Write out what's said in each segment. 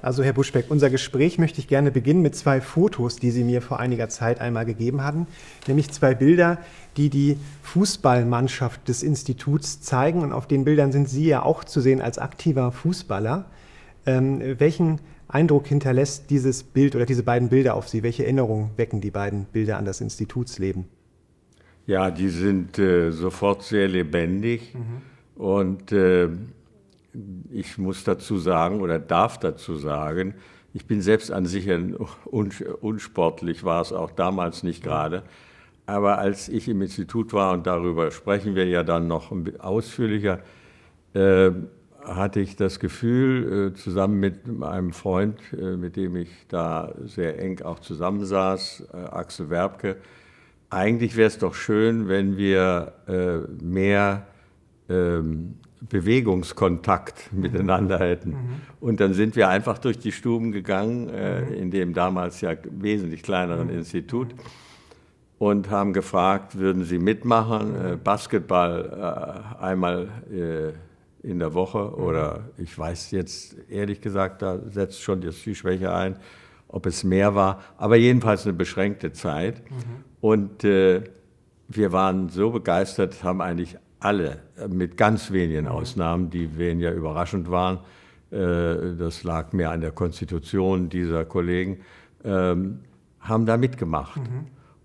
Also Herr Buschbeck, unser Gespräch möchte ich gerne beginnen mit zwei Fotos, die Sie mir vor einiger Zeit einmal gegeben hatten, nämlich zwei Bilder, die die Fußballmannschaft des Instituts zeigen, und auf den Bildern sind Sie ja auch zu sehen als aktiver Fußballer. Welchen Eindruck hinterlässt dieses Bild oder diese beiden Bilder auf Sie? Welche Erinnerungen wecken die beiden Bilder an das Institutsleben? Ja, die sind sofort sehr lebendig und ich muss dazu sagen oder darf dazu sagen, ich bin selbst an sich unsportlich, war es auch damals nicht gerade. Aber als ich im Institut war, und darüber sprechen wir ja dann noch ausführlicher, hatte ich das Gefühl, zusammen mit einem Freund, mit dem ich da sehr eng auch zusammensaß, Axel Werbke, eigentlich wäre es doch schön, wenn wir mehr Bewegungskontakt miteinander hätten. Und dann sind wir einfach durch die Stuben gegangen, in dem damals ja wesentlich kleineren Institut, und haben gefragt, würden Sie mitmachen, Basketball einmal in der Woche oder ich weiß jetzt ehrlich gesagt, da setzt schon jetzt die Schwäche ein, ob es mehr war, aber jedenfalls eine beschränkte Zeit. Und wir waren so begeistert, haben eigentlich alle, mit ganz wenigen Ausnahmen, die weniger überraschend waren, das lag mehr an der Konstitution dieser Kollegen, haben da mitgemacht.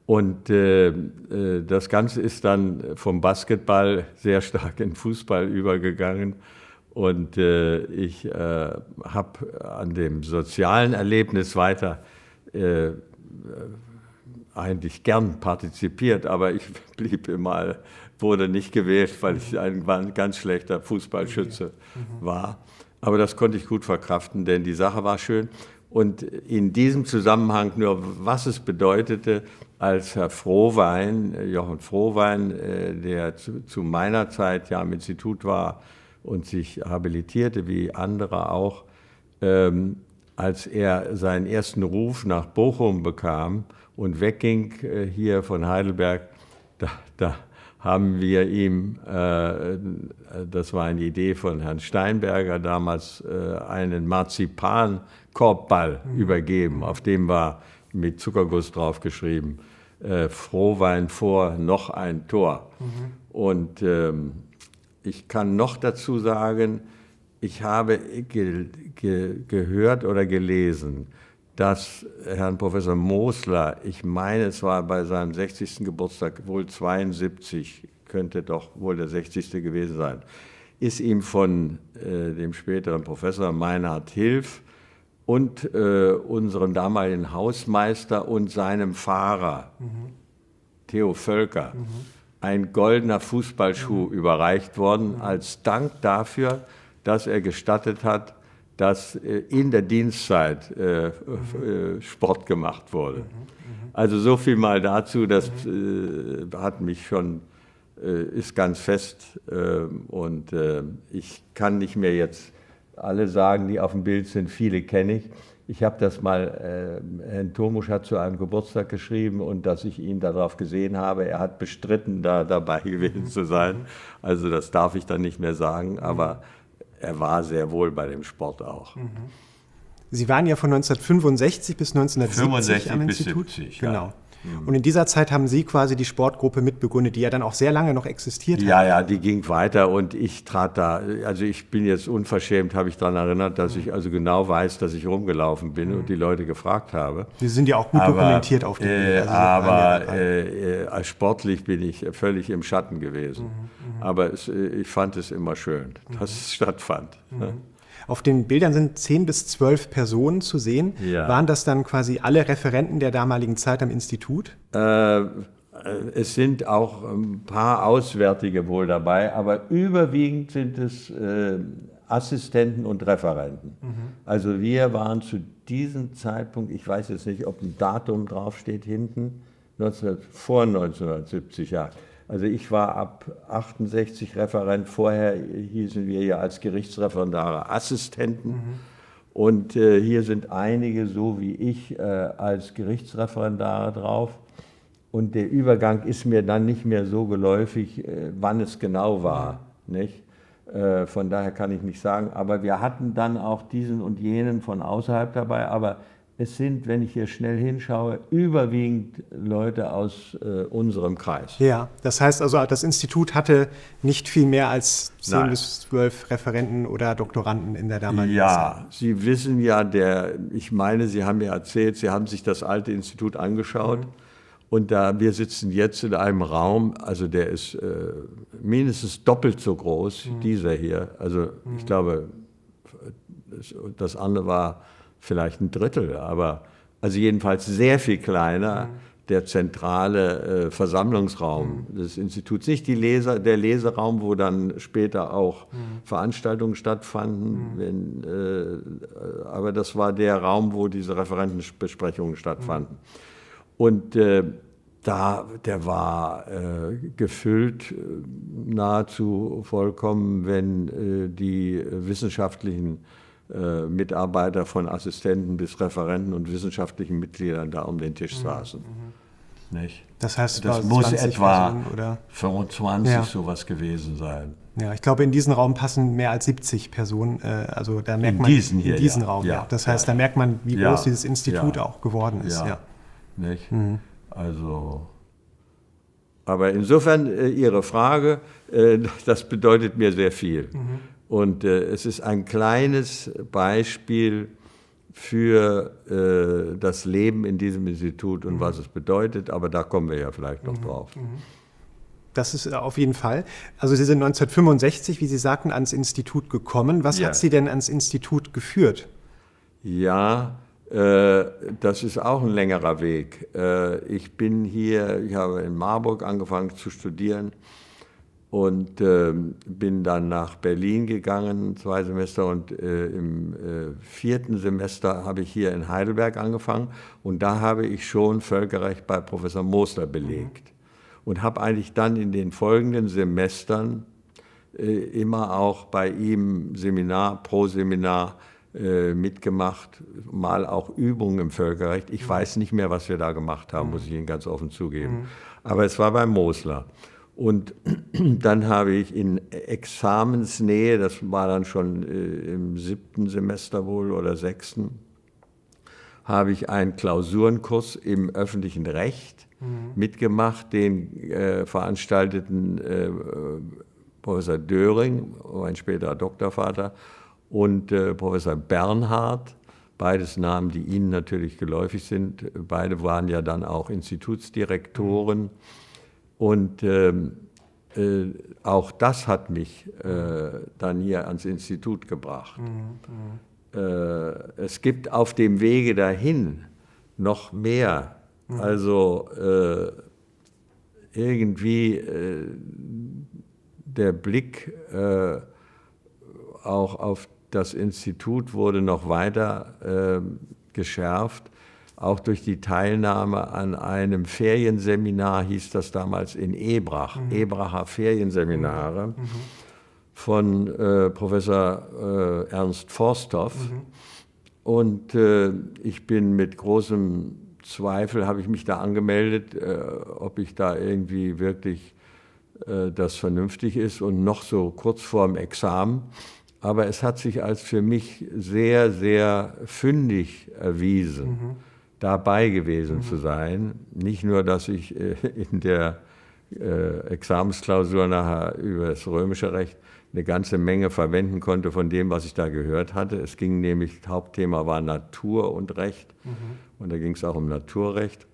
Und das Ganze ist dann vom Basketball sehr stark in Fußball übergegangen. Und ich habe an dem sozialen Erlebnis weiter eigentlich gern partizipiert, aber ich blieb immer, wurde nicht gewählt, weil ich ein ganz schlechter Fußballschütze war. Aber das konnte ich gut verkraften, denn die Sache war schön. Und in diesem Zusammenhang nur, was es bedeutete, als Herr Frohwein, Jochen Frohwein, der zu meiner Zeit ja im Institut war und sich habilitierte, wie andere auch, als er seinen ersten Ruf nach Bochum bekam und wegging hier von Heidelberg, da haben wir ihm, das war eine Idee von Herrn Steinberger damals, einen Marzipankorbball übergeben, auf dem war mit Zuckerguss drauf geschrieben, Frohwein vor, noch ein Tor. Und ich kann noch dazu sagen, ich habe gehört oder gelesen, dass Herrn Professor Mosler, ich meine, es war bei seinem 60. Geburtstag, wohl 72, könnte doch wohl der 60. gewesen sein, ist ihm von dem späteren Professor Meinhard Hilf und unserem damaligen Hausmeister und seinem Fahrer, Theo Völker, ein goldener Fußballschuh überreicht worden, als Dank dafür, dass er gestattet hat, dass in der Dienstzeit Sport gemacht wurde. Also so viel mal dazu, das hat mich schon, ist ganz fest und ich kann nicht mehr jetzt alle sagen, die auf dem Bild sind, viele kenne ich. Ich habe das mal, Herrn Tomusch hat zu einem Geburtstag geschrieben und dass ich ihn darauf gesehen habe, er hat bestritten, da dabei gewesen zu sein. Also das darf ich dann nicht mehr sagen, aber er war sehr wohl bei dem Sport auch. Sie waren ja von 1965 bis 1970 am Institut. 70, genau. Ja. Und in dieser Zeit haben Sie quasi die Sportgruppe mitbegründet, die ja dann auch sehr lange noch existiert hat. Ja, die ging weiter und ich trat da, also ich bin jetzt unverschämt, habe ich daran erinnert, dass ich also genau weiß, dass ich rumgelaufen bin und die Leute gefragt habe. Sie sind ja auch gut dokumentiert auf dem Bild. Als sportlich bin ich völlig im Schatten gewesen. Aber ich fand es immer schön, dass es stattfand. Auf den Bildern sind 10 bis 12 Personen zu sehen. Ja. Waren das dann quasi alle Referenten der damaligen Zeit am Institut? Es sind auch ein paar Auswärtige wohl dabei, aber überwiegend sind es Assistenten und Referenten. Also wir waren zu diesem Zeitpunkt, ich weiß jetzt nicht, ob ein Datum draufsteht hinten, vor 1970, ja. Also ich war ab 68 Referent, vorher hießen wir ja als Gerichtsreferendare Assistenten und hier sind einige, so wie ich, als Gerichtsreferendare drauf und der Übergang ist mir dann nicht mehr so geläufig, wann es genau war, nicht? Von daher kann ich nicht sagen, aber wir hatten dann auch diesen und jenen von außerhalb dabei, aber es sind, wenn ich hier schnell hinschaue, überwiegend Leute aus unserem Kreis. Ja, das heißt also, das Institut hatte nicht viel mehr als 10 Nein. bis 12 Referenten oder Doktoranden in der damaligen Zeit. Ja, Sie wissen ja, ich meine, Sie haben mir erzählt, Sie haben sich das alte Institut angeschaut. Und wir sitzen jetzt in einem Raum, also der ist mindestens doppelt so groß, dieser hier. Also ich glaube, das andere war vielleicht ein Drittel, aber also jedenfalls sehr viel kleiner. Der zentrale Versammlungsraum des Instituts, nicht der Leseraum, wo dann später auch Veranstaltungen stattfanden, aber das war der Raum, wo diese Referentenbesprechungen stattfanden. Und der war gefüllt nahezu vollkommen, wenn die wissenschaftlichen Mitarbeiter von Assistenten bis Referenten und wissenschaftlichen Mitgliedern da um den Tisch saßen. Nicht? Das heißt, Das es muss 20 etwa Personen, oder? 25 sowas gewesen sein. Ja, ich glaube, in diesen Raum passen mehr als 70 Personen. Also da merkt man diesen hier, in diesen ja. Raum. Ja, Ja. Das heißt, ja. da merkt man, wie Ja, groß dieses Institut ja. auch geworden ist. Ja. Nicht? Also, aber insofern Ihre Frage, das bedeutet mir sehr viel. Und es ist ein kleines Beispiel für das Leben in diesem Institut und was es bedeutet, aber da kommen wir ja vielleicht noch drauf. Das ist auf jeden Fall. Also Sie sind 1965, wie Sie sagten, ans Institut gekommen. Was Ja. hat Sie denn ans Institut geführt? Ja, das ist auch ein längerer Weg. Ich habe in Marburg angefangen zu studieren und bin dann nach Berlin gegangen, 2 Semester, und im 4. Semester habe ich hier in Heidelberg angefangen und da habe ich schon Völkerrecht bei Professor Mosler belegt und habe eigentlich dann in den folgenden Semestern immer auch bei ihm Seminar pro Seminar mitgemacht, mal auch Übungen im Völkerrecht. Ich weiß nicht mehr, was wir da gemacht haben, muss ich Ihnen ganz offen zugeben. Aber es war bei Mosler. Und dann habe ich in Examensnähe, das war dann schon im 7. Semester wohl oder 6., habe ich einen Klausurenkurs im öffentlichen Recht mitgemacht, den veranstalteten Professor Döring, mein späterer Doktorvater, und Professor Bernhard, beides Namen, die Ihnen natürlich geläufig sind. Beide waren ja dann auch Institutsdirektoren. Und auch das hat mich dann hier ans Institut gebracht. Es gibt auf dem Wege dahin noch mehr. Also irgendwie der Blick auch auf das Institut wurde noch weiter geschärft, auch durch die Teilnahme an einem Ferienseminar, hieß das damals in Ebrach, Ebracher Ferienseminare von Professor Ernst Forsthoff. Und ich bin mit großem Zweifel, habe ich mich da angemeldet, ob ich da irgendwie wirklich das vernünftig ist und noch so kurz vorm Examen. Aber es hat sich als für mich sehr, sehr fündig erwiesen, dabei gewesen zu sein. Nicht nur, dass ich in der Examensklausur nachher über das römische Recht eine ganze Menge verwenden konnte von dem, was ich da gehört hatte. Es ging nämlich, das Hauptthema war Natur und Recht. Und da ging es auch um Naturrecht.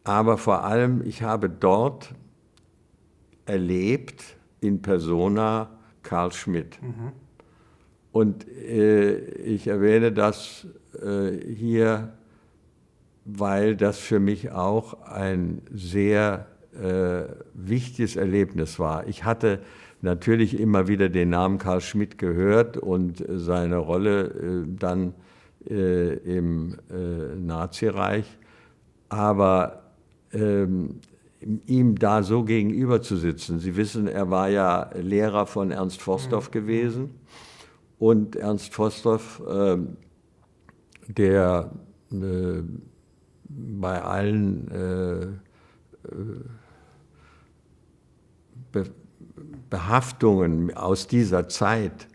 Aber vor allem, ich habe dort erlebt, in persona, Carl Schmitt. Und ich erwähne das hier, weil das für mich auch ein sehr wichtiges Erlebnis war. Ich hatte natürlich immer wieder den Namen Carl Schmitt gehört und seine Rolle dann im Nazireich, aber ihm da so gegenüber zu sitzen. Sie wissen, er war ja Lehrer von Ernst Forsthoff gewesen und Ernst Forsthoff, der bei allen Behaftungen aus dieser Zeit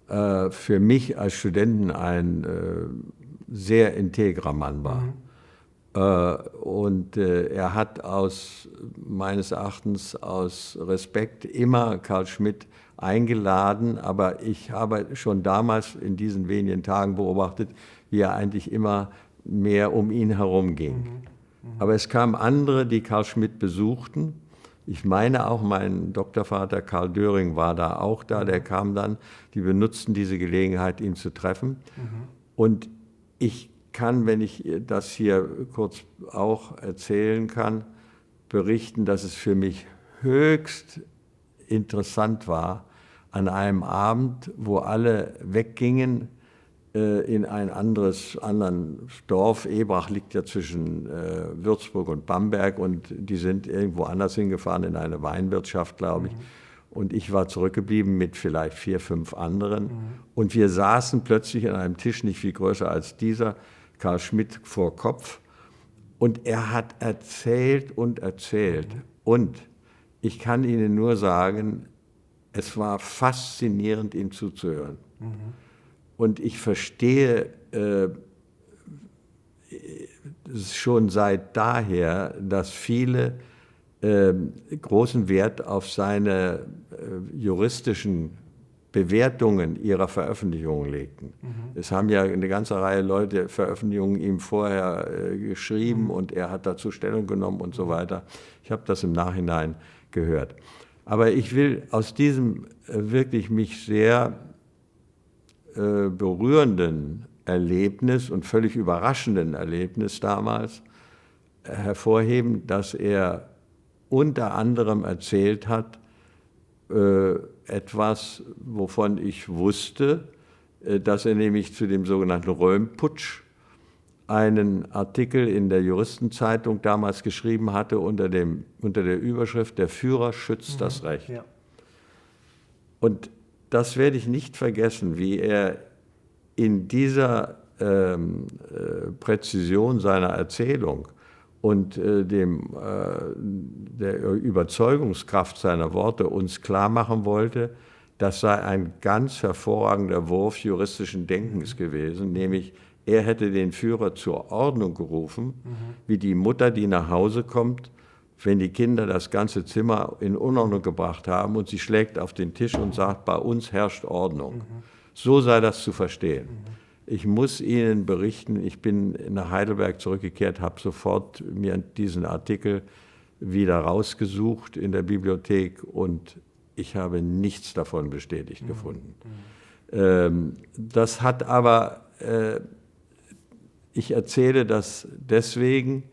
für mich als Studenten ein sehr integrer Mann war. Und er hat meines Erachtens aus Respekt immer Carl Schmitt eingeladen, aber ich habe schon damals in diesen wenigen Tagen beobachtet, wie er eigentlich immer mehr um ihn herum ging. Aber es kamen andere, die Carl Schmitt besuchten. Ich meine auch, mein Doktorvater Karl Döring war da auch da, der kam dann, die benutzten diese Gelegenheit, ihn zu treffen. Und ich kann, wenn ich das hier kurz auch erzählen kann, berichten, dass es für mich höchst interessant war, an einem Abend, wo alle weggingen, in ein anderen Dorf. Ebrach liegt ja zwischen Würzburg und Bamberg und die sind irgendwo anders hingefahren, in eine Weinwirtschaft, glaube ich. Und ich war zurückgeblieben mit vielleicht 4, 5 anderen. Und wir saßen plötzlich an einem Tisch, nicht viel größer als dieser, Carl Schmitt vor Kopf. Und er hat erzählt und erzählt. Und ich kann Ihnen nur sagen, es war faszinierend, ihm zuzuhören. Und ich verstehe schon seit daher, dass viele großen Wert auf seine juristischen Bewertungen ihrer Veröffentlichungen legten. Es haben ja eine ganze Reihe Leute Veröffentlichungen ihm vorher geschrieben und er hat dazu Stellung genommen und so weiter. Ich habe das im Nachhinein gehört. Aber ich will aus diesem wirklich mich sehr berührenden Erlebnis und völlig überraschenden Erlebnis damals hervorheben, dass er unter anderem erzählt hat, etwas, wovon ich wusste, dass er nämlich zu dem sogenannten Röhm-Putsch einen Artikel in der Juristenzeitung damals geschrieben hatte unter der Überschrift "Der Führer schützt das Recht". Ja. Und das werde ich nicht vergessen, wie er in dieser Präzision seiner Erzählung und der Überzeugungskraft seiner Worte uns klarmachen wollte, das sei ein ganz hervorragender Wurf juristischen Denkens gewesen, nämlich er hätte den Führer zur Ordnung gerufen, wie die Mutter, die nach Hause kommt, wenn die Kinder das ganze Zimmer in Unordnung gebracht haben und sie schlägt auf den Tisch und sagt, bei uns herrscht Ordnung. So sei das zu verstehen. Ich muss Ihnen berichten, ich bin nach Heidelberg zurückgekehrt, habe sofort mir diesen Artikel wieder rausgesucht in der Bibliothek und ich habe nichts davon bestätigt gefunden. Das hat aber, ich erzähle das deswegen,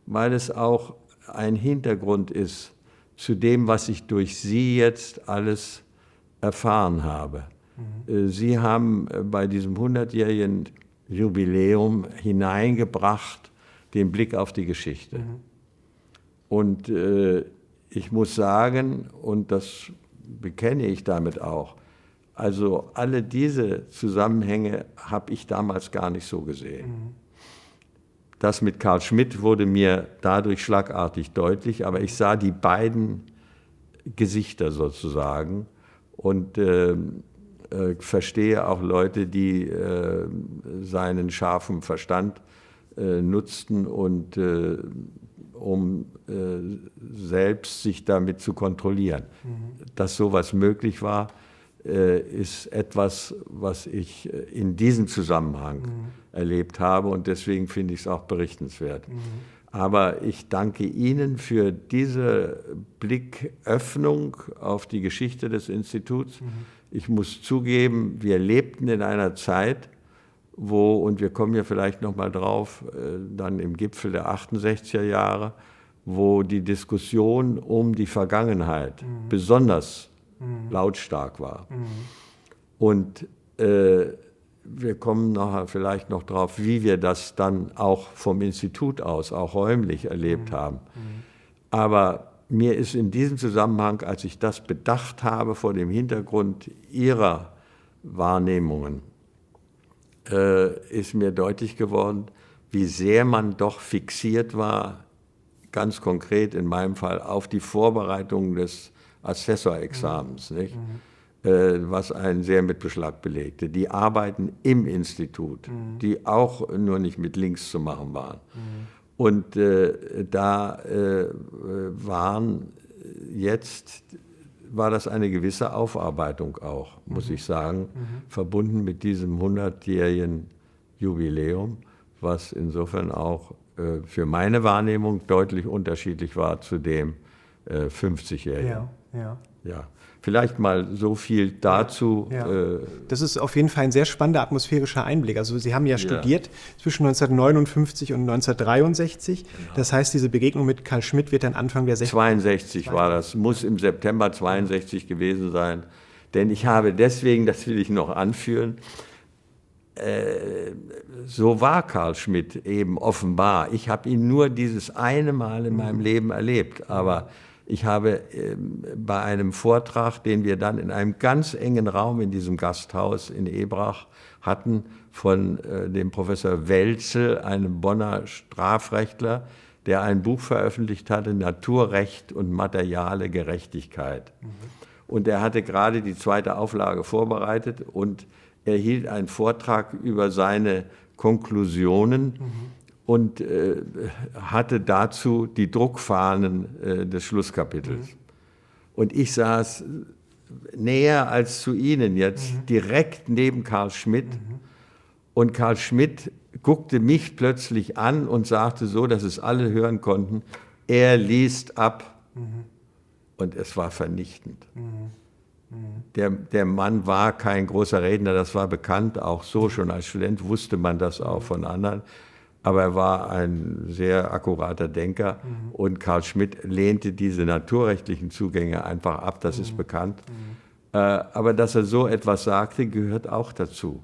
weil es auch ein Hintergrund ist zu dem, was ich durch Sie jetzt alles erfahren habe. Sie haben bei diesem 100-jährigen Jubiläum hineingebracht den Blick auf die Geschichte. Und ich muss sagen, und das bekenne ich damit auch, also alle diese Zusammenhänge habe ich damals gar nicht so gesehen. Das mit Carl Schmitt wurde mir dadurch schlagartig deutlich, aber ich sah die beiden Gesichter sozusagen und verstehe auch Leute, die seinen scharfen Verstand nutzten und um selbst sich damit zu kontrollieren. Dass sowas möglich war, ist etwas, was ich in diesem Zusammenhang erlebt habe und deswegen finde ich es auch berichtenswert. Aber ich danke Ihnen für diese Blicköffnung auf die Geschichte des Instituts. Ich muss zugeben, wir lebten in einer Zeit, wo, und wir kommen ja vielleicht noch mal drauf, dann im Gipfel der 68er Jahre, wo die Diskussion um die Vergangenheit besonders lautstark war. Und wir kommen nachher vielleicht noch drauf, wie wir das dann auch vom Institut aus, auch räumlich erlebt haben. Aber mir ist in diesem Zusammenhang, als ich das bedacht habe vor dem Hintergrund Ihrer Wahrnehmungen, ist mir deutlich geworden, wie sehr man doch fixiert war, ganz konkret in meinem Fall, auf die Vorbereitung des Assessorexamens, nicht? Was einen sehr mit Beschlag belegte. Die arbeiten im Institut, die auch nur nicht mit links zu machen waren. Und war das eine gewisse Aufarbeitung auch, muss ich sagen, verbunden mit diesem 100-jährigen Jubiläum, was insofern auch für meine Wahrnehmung deutlich unterschiedlich war zu dem 50-jährigen. Ja. Vielleicht mal so viel dazu. Das ist auf jeden Fall ein sehr spannender atmosphärischer Einblick. Also Sie haben ja studiert zwischen 1959 und 1963. Genau. Das heißt, diese Begegnung mit Carl Schmitt wird dann Anfang der 60er. 62 war das, muss im September 62 gewesen sein. Denn ich habe deswegen, das will ich noch anführen, so war Carl Schmitt eben offenbar. Ich habe ihn nur dieses eine Mal in meinem Leben erlebt, aber ich habe bei einem Vortrag, den wir dann in einem ganz engen Raum in diesem Gasthaus in Ebrach hatten, von dem Professor Welzel, einem Bonner Strafrechtler, der ein Buch veröffentlicht hatte, Naturrecht und materiale Gerechtigkeit. Und er hatte gerade die zweite Auflage vorbereitet und er hielt einen Vortrag über seine Konklusionen und hatte dazu die Druckfahnen des Schlusskapitels. Und ich saß näher als zu Ihnen jetzt, direkt neben Carl Schmitt. Und Carl Schmitt guckte mich plötzlich an und sagte so, dass es alle hören konnten, er liest ab. Und es war vernichtend. Der Mann war kein großer Redner, das war bekannt, auch so schon als Student wusste man das auch von anderen. Aber er war ein sehr akkurater Denker und Carl Schmitt lehnte diese naturrechtlichen Zugänge einfach ab, das ist bekannt. Aber dass er so etwas sagte, gehört auch dazu.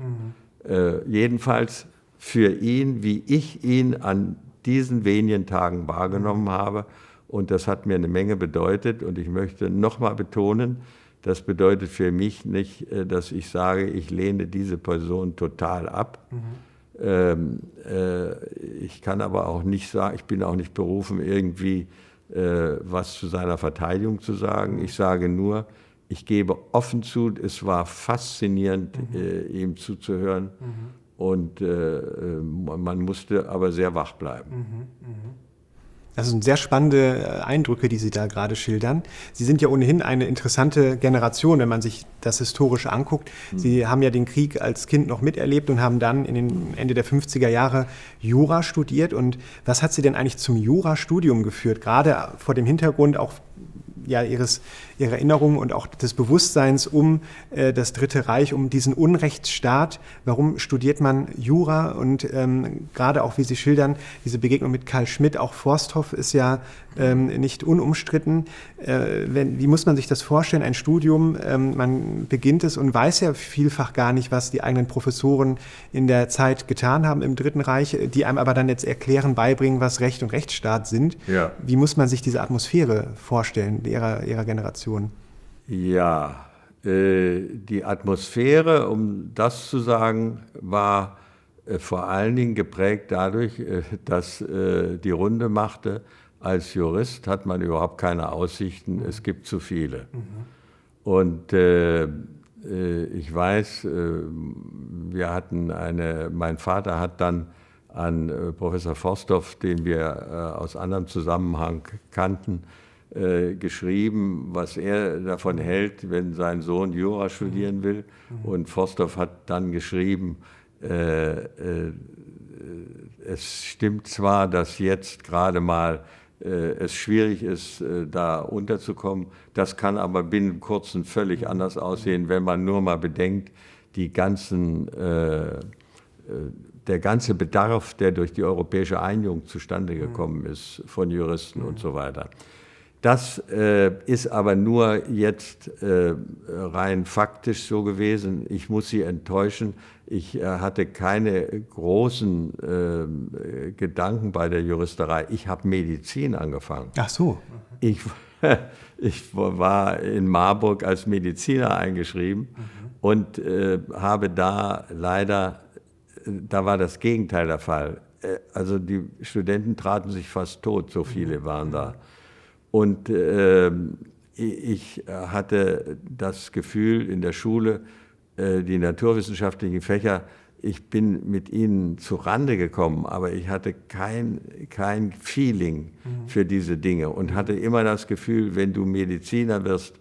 Jedenfalls für ihn, wie ich ihn an diesen wenigen Tagen wahrgenommen habe. Und das hat mir eine Menge bedeutet. Und ich möchte nochmal betonen, das bedeutet für mich nicht, dass ich sage, ich lehne diese Person total ab. Ich kann aber auch nicht sagen, ich bin auch nicht berufen, irgendwie was zu seiner Verteidigung zu sagen. Ich sage nur, ich gebe offen zu, es war faszinierend, ihm zuzuhören. Und man musste aber sehr wach bleiben. Das sind sehr spannende Eindrücke, die Sie da gerade schildern. Sie sind ja ohnehin eine interessante Generation, wenn man sich das historisch anguckt. Sie haben ja den Krieg als Kind noch miterlebt und haben dann in den Ende der 50er Jahre Jura studiert. Und was hat Sie denn eigentlich zum Jurastudium geführt? Gerade vor dem Hintergrund auch Ihrer Erinnerung und auch des Bewusstseins um das Dritte Reich, um diesen Unrechtsstaat. Warum studiert man Jura? Und gerade auch, wie Sie schildern, diese Begegnung mit Carl Schmitt, auch Forsthoff ist ja nicht unumstritten. Wie muss man sich das vorstellen? Ein Studium, man beginnt es und weiß ja vielfach gar nicht, was die eigenen Professoren in der Zeit getan haben im Dritten Reich, die einem aber dann jetzt erklären, beibringen, was Recht und Rechtsstaat sind. Ja. Wie muss man sich diese Atmosphäre vorstellen, Ihrer Generation? Ja, die Atmosphäre, um das zu sagen, war vor allen Dingen geprägt dadurch, dass die Runde machte, als Jurist hat man überhaupt keine Aussichten, es gibt zu viele. Und ich weiß, mein Vater hat dann an Professor Forsthoff, den wir aus anderem Zusammenhang kannten, geschrieben, was er davon hält, wenn sein Sohn Jura studieren will. Und Forsthoff hat dann geschrieben, es stimmt zwar, dass jetzt gerade mal es schwierig ist, da unterzukommen, das kann aber binnen kurzem völlig anders aussehen, wenn man nur mal bedenkt, der ganze Bedarf, der durch die europäische Einigung zustande gekommen ist, von Juristen und so weiter. Das ist aber nur jetzt rein faktisch so gewesen. Ich muss Sie enttäuschen. Ich hatte keine großen Gedanken bei der Juristerei. Ich habe Medizin angefangen. Ach so. Ich war in Marburg als Mediziner eingeschrieben und habe da leider, da war das Gegenteil der Fall. Also die Studenten traten sich fast tot, so viele waren da. Und ich hatte das Gefühl in der Schule, die naturwissenschaftlichen Fächer, ich bin mit ihnen zu Rande gekommen, aber ich hatte kein Feeling für diese Dinge und hatte immer das Gefühl, wenn du Mediziner wirst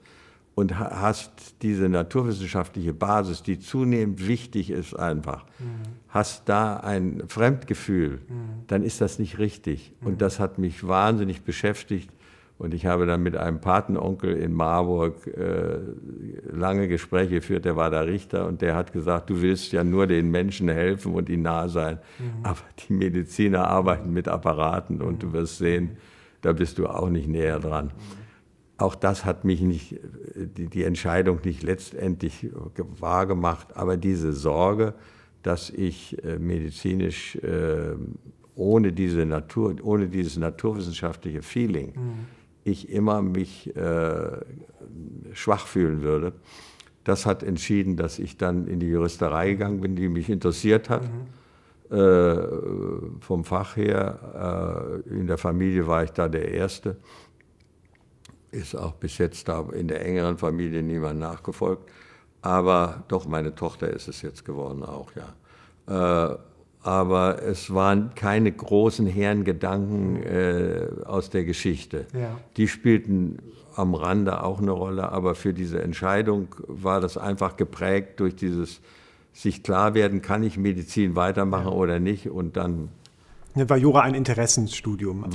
und hast diese naturwissenschaftliche Basis, die zunehmend wichtig ist einfach, hast da ein Fremdgefühl, dann ist das nicht richtig. Und das hat mich wahnsinnig beschäftigt. Und ich habe dann mit einem Patenonkel in Marburg lange Gespräche geführt, der war da Richter und der hat gesagt, du willst ja nur den Menschen helfen und ihnen nahe sein, aber die Mediziner arbeiten mit Apparaten und du wirst sehen, da bist du auch nicht näher dran. Auch das hat mich nicht, die Entscheidung nicht letztendlich wahr gemacht, aber diese Sorge, dass ich medizinisch ohne dieses naturwissenschaftliche Feeling, ich immer mich schwach fühlen würde. Das hat entschieden, dass ich dann in die Juristerei gegangen bin, die mich interessiert hat. Vom Fach her, in der Familie war ich da der Erste. Ist auch bis jetzt da in der engeren Familie niemand nachgefolgt. Aber doch, meine Tochter ist es jetzt geworden auch, ja. Aber es waren keine großen Herrengedanken aus der Geschichte. Ja. Die spielten am Rande auch eine Rolle, aber für diese Entscheidung war das einfach geprägt durch dieses sich klar werden, kann ich Medizin weitermachen oder nicht, und dann war Jura ein Interessensstudium?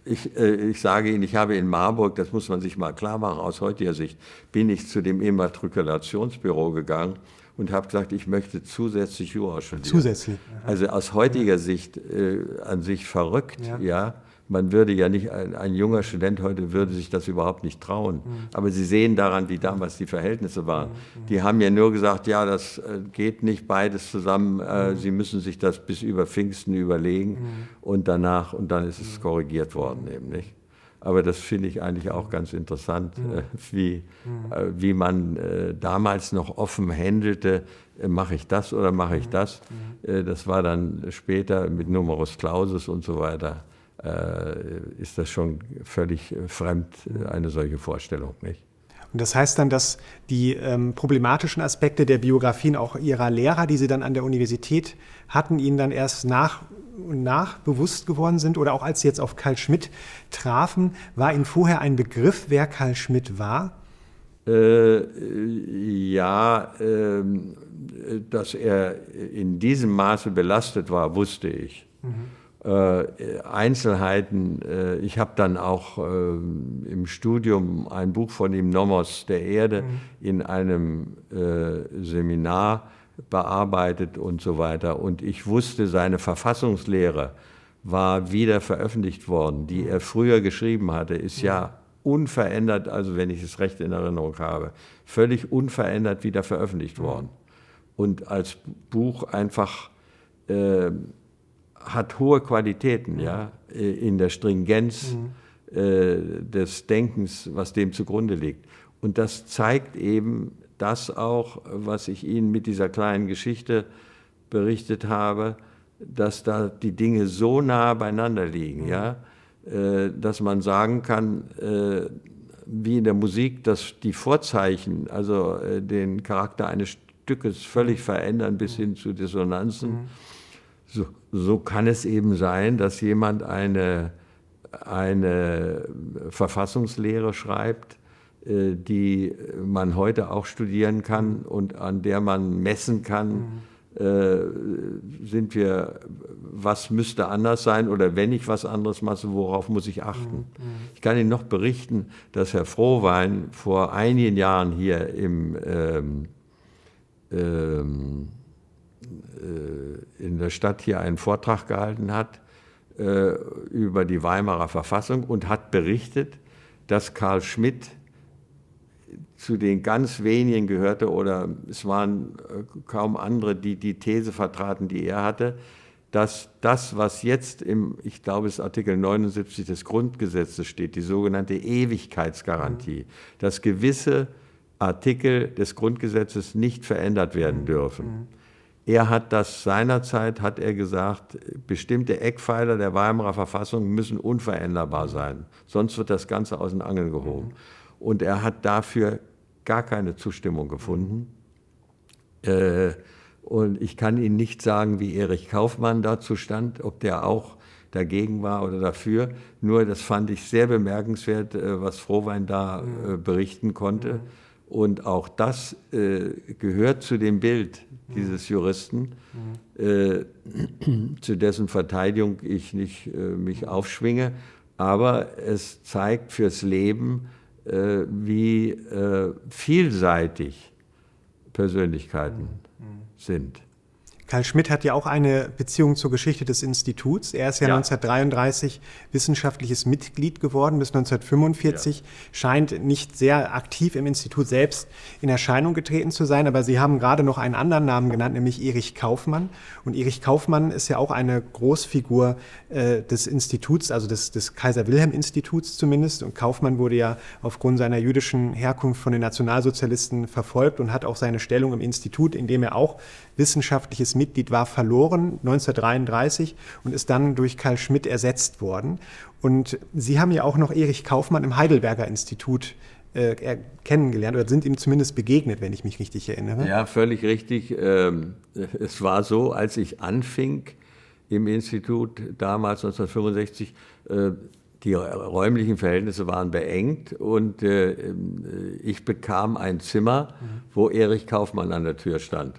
Ich sage Ihnen, ich habe in Marburg, das muss man sich mal klar machen, aus heutiger Sicht, bin ich zu dem Immatrikulationsbüro gegangen und habe gesagt, ich möchte zusätzlich Jura studieren. Zusätzlich? Also aus heutiger Sicht an sich verrückt, ja. Man würde ja nicht, ein junger Student heute würde sich das überhaupt nicht trauen. Aber Sie sehen daran, wie damals die Verhältnisse waren. Die haben ja nur gesagt, ja, das geht nicht beides zusammen. Sie müssen sich das bis über Pfingsten überlegen und danach, und dann ist es korrigiert worden eben, nicht? Aber das finde ich eigentlich auch ganz interessant, wie man damals noch offen handelte, mache ich das oder mache ich das? Das war dann später mit Numerus Clausus und so weiter. Ist das schon völlig fremd, eine solche Vorstellung, nicht? Und das heißt dann, dass die problematischen Aspekte der Biografien auch Ihrer Lehrer, die Sie dann an der Universität hatten, Ihnen dann erst nach und nach bewusst geworden sind, oder auch als Sie jetzt auf Carl Schmitt trafen, war Ihnen vorher ein Begriff, wer Carl Schmitt war? Ja, dass er in diesem Maße belastet war, wusste ich. Einzelheiten, ich habe dann auch im Studium ein Buch von ihm, Nomos der Erde, in einem Seminar bearbeitet und so weiter. Und ich wusste, seine Verfassungslehre war wieder veröffentlicht worden, die er früher geschrieben hatte, ist ja unverändert, also wenn ich es recht in Erinnerung habe, völlig unverändert wieder veröffentlicht worden. Und als Buch einfach hat hohe Qualitäten, ja, in der Stringenz des Denkens, was dem zugrunde liegt. Und das zeigt eben das auch, was ich Ihnen mit dieser kleinen Geschichte berichtet habe, dass da die Dinge so nah beieinander liegen, ja, dass man sagen kann, wie in der Musik, dass die Vorzeichen, also den Charakter eines Stückes völlig verändern bis hin zu Dissonanzen. So kann es eben sein, dass jemand eine Verfassungslehre schreibt, die man heute auch studieren kann und an der man messen kann, was müsste anders sein, oder wenn ich was anderes mache, worauf muss ich achten? Ich kann Ihnen noch berichten, dass Herr Frohwein vor einigen Jahren hier in der Stadt hier einen Vortrag gehalten hat über die Weimarer Verfassung und hat berichtet, dass Carl Schmitt zu den ganz wenigen gehörte, oder es waren kaum andere, die die These vertraten, die er hatte, dass das, was jetzt ich glaube, es ist Artikel 79 des Grundgesetzes steht, die sogenannte Ewigkeitsgarantie, dass gewisse Artikel des Grundgesetzes nicht verändert werden dürfen. Er hat das seinerzeit, hat er gesagt, bestimmte Eckpfeiler der Weimarer Verfassung müssen unveränderbar sein, sonst wird das Ganze aus den Angeln gehoben. und er hat dafür gar keine Zustimmung gefunden. Und ich kann Ihnen nicht sagen, wie Erich Kaufmann dazu stand, ob der auch dagegen war oder dafür. Nur das fand ich sehr bemerkenswert, was Frohwein da berichten konnte. Und auch das gehört zu dem Bild dieses Juristen, zu dessen Verteidigung ich nicht mich aufschwinge. Aber es zeigt fürs Leben, wie vielseitig Persönlichkeiten sind. Carl Schmitt hat ja auch eine Beziehung zur Geschichte des Instituts. Er ist ja 1933 wissenschaftliches Mitglied geworden bis 1945, scheint nicht sehr aktiv im Institut selbst in Erscheinung getreten zu sein, aber Sie haben gerade noch einen anderen Namen genannt, nämlich Erich Kaufmann. Und Erich Kaufmann ist ja auch eine Großfigur des Instituts, also des Kaiser-Wilhelm-Instituts zumindest. Und Kaufmann wurde ja aufgrund seiner jüdischen Herkunft von den Nationalsozialisten verfolgt und hat auch seine Stellung im Institut, in dem er auch wissenschaftliches Mitglied war, verloren 1933 und ist dann durch Carl Schmitt ersetzt worden. Und Sie haben ja auch noch Erich Kaufmann im Heidelberger Institut kennengelernt oder sind ihm zumindest begegnet, wenn ich mich richtig erinnere. Ja, völlig richtig. Es war so, als ich anfing im Institut, damals 1965, die räumlichen Verhältnisse waren beengt und ich bekam ein Zimmer, wo Erich Kaufmann an der Tür stand.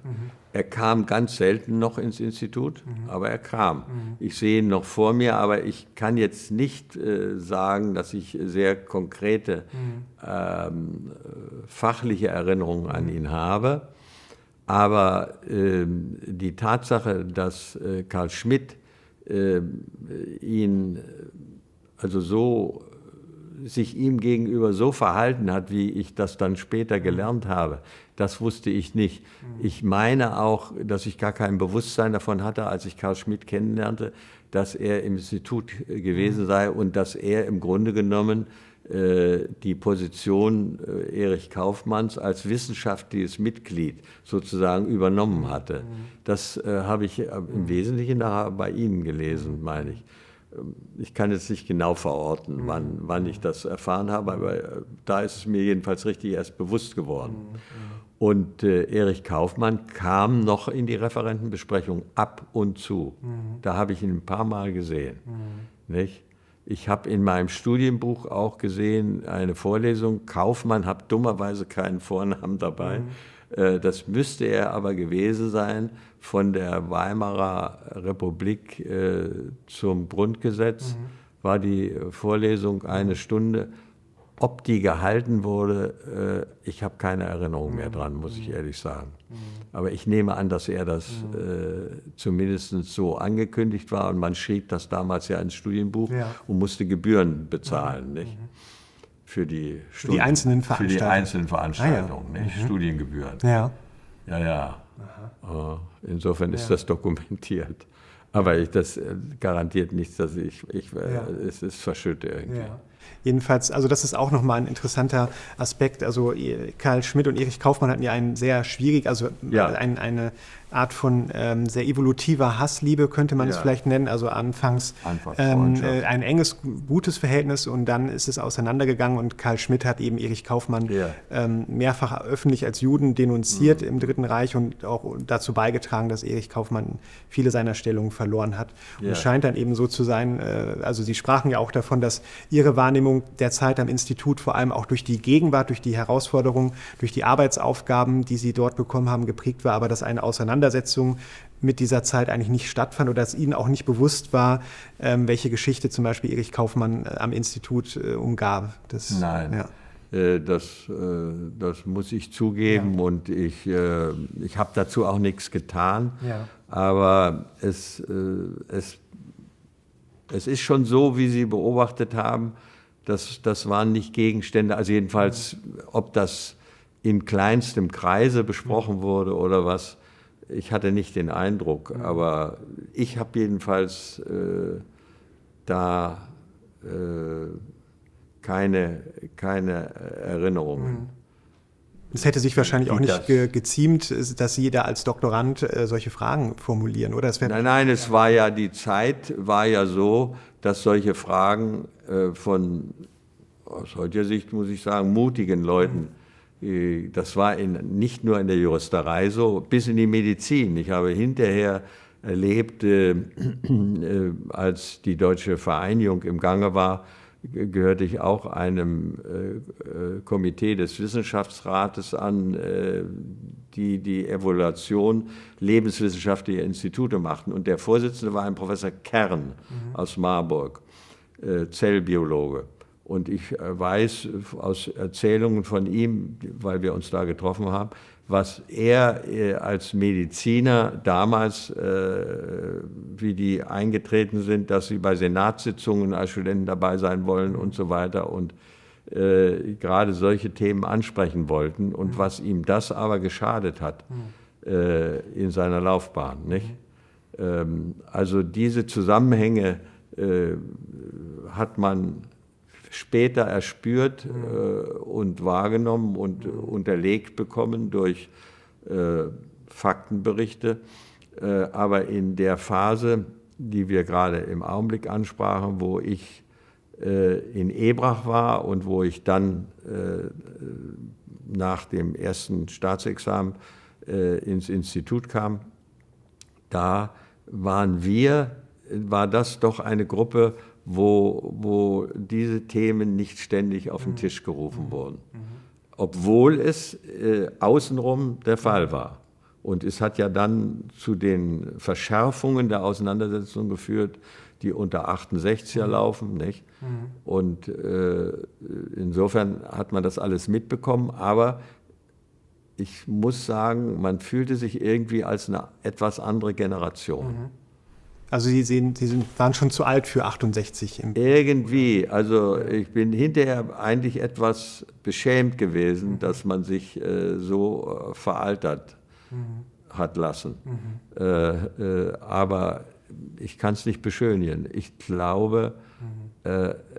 Er kam ganz selten noch ins Institut, aber er kam. Ich sehe ihn noch vor mir, aber ich kann jetzt nicht sagen, dass ich sehr konkrete fachliche Erinnerungen an ihn habe. Aber die Tatsache, dass Carl Schmitt ihn also sich ihm gegenüber so verhalten hat, wie ich das dann später gelernt habe, das wusste ich nicht. Ich meine auch, dass ich gar kein Bewusstsein davon hatte, als ich Carl Schmitt kennenlernte, dass er im Institut gewesen sei und dass er im Grunde genommen die Position Erich Kaufmanns als wissenschaftliches Mitglied sozusagen übernommen hatte. Das habe ich im Wesentlichen bei Ihnen gelesen, meine ich. Ich kann jetzt nicht genau verorten, wann ich das erfahren habe, aber da ist es mir jedenfalls richtig erst bewusst geworden. Und Erich Kaufmann kam noch in die Referentenbesprechung ab und zu. Da habe ich ihn ein paar Mal gesehen. Nicht? Ich habe in meinem Studienbuch auch gesehen, eine Vorlesung, Kaufmann, habe dummerweise keinen Vornamen dabei. Das müsste er aber gewesen sein, von der Weimarer Republik zum Grundgesetz war die Vorlesung eine Stunde. Ob die gehalten wurde, ich habe keine Erinnerung mehr dran, muss ich ehrlich sagen. Aber ich nehme an, dass er das zumindest so angekündigt war und man schrieb das damals ja ins Studienbuch und musste Gebühren bezahlen, nicht? Für die einzelnen Veranstaltungen. Für die einzelnen Veranstaltungen, nicht? Studiengebühren. Ja. Ja. Insofern ist das dokumentiert. Aber das garantiert nichts, dass es ist verschüttet irgendwie. Ja. Jedenfalls, also das ist auch nochmal ein interessanter Aspekt. Also Carl Schmitt und Erich Kaufmann hatten ja einen sehr schwierig, also eine Art von sehr evolutiver Hassliebe, könnte man es vielleicht nennen. Also anfangs ein enges, gutes Verhältnis und dann ist es auseinandergegangen und Carl Schmitt hat eben Erich Kaufmann mehrfach öffentlich als Juden denunziert im Dritten Reich und auch dazu beigetragen, dass Erich Kaufmann viele seiner Stellungen verloren hat. Und es scheint dann eben so zu sein, also Sie sprachen ja auch davon, dass Ihre Wahrnehmung der Zeit am Institut vor allem auch durch die Gegenwart, durch die Herausforderungen, durch die Arbeitsaufgaben, die Sie dort bekommen haben, geprägt war, aber dass eine Auseinandersetzung mit dieser Zeit eigentlich nicht stattfand oder dass Ihnen auch nicht bewusst war, welche Geschichte zum Beispiel Erich Kaufmann am Institut umgab. Nein, das muss ich zugeben und ich habe dazu auch nichts getan, aber es ist schon so, wie Sie beobachtet haben, das waren nicht Gegenstände, also jedenfalls, ob das in kleinstem Kreise besprochen wurde oder was, ich hatte nicht den Eindruck, aber ich habe jedenfalls da keine Erinnerungen. Es hätte sich wahrscheinlich auch nicht geziemt, dass Sie da als Doktorand solche Fragen formulieren, oder? Nein, es war ja, die Zeit war ja so, dass solche Fragen von aus heutiger Sicht muss ich sagen, mutigen Leuten. Das war nicht nur in der Juristerei so, bis in die Medizin. Ich habe hinterher erlebt, als die Deutsche Vereinigung im Gange war, gehörte ich auch einem Komitee des Wissenschaftsrates an, die die Evaluation lebenswissenschaftlicher Institute machten. Und der Vorsitzende war ein Professor Kern aus Marburg, Zellbiologe. Und ich weiß aus Erzählungen von ihm, weil wir uns da getroffen haben, was er als Mediziner damals, wie die eingetreten sind, dass sie bei Senatssitzungen als Studenten dabei sein wollen und so weiter und gerade solche Themen ansprechen wollten und was ihm das aber geschadet hat in seiner Laufbahn. Nicht? Also diese Zusammenhänge hat man später erspürt und wahrgenommen und unterlegt bekommen durch Faktenberichte. Aber in der Phase, die wir gerade im Augenblick ansprachen, wo ich in Ebrach war und wo ich dann nach dem ersten Staatsexamen ins Institut kam, da war das doch eine Gruppe, wo diese Themen nicht ständig auf den Tisch gerufen wurden, obwohl es außenrum der Fall war. Und es hat ja dann zu den Verschärfungen der Auseinandersetzung geführt, die unter 68er laufen, nicht? Und insofern hat man das alles mitbekommen, aber ich muss sagen, man fühlte sich irgendwie als eine etwas andere Generation. Also waren schon zu alt für 68. Irgendwie, also ich bin hinterher eigentlich etwas beschämt gewesen, dass man sich so veraltert hat lassen. Aber ich kann es nicht beschönigen. Ich glaube,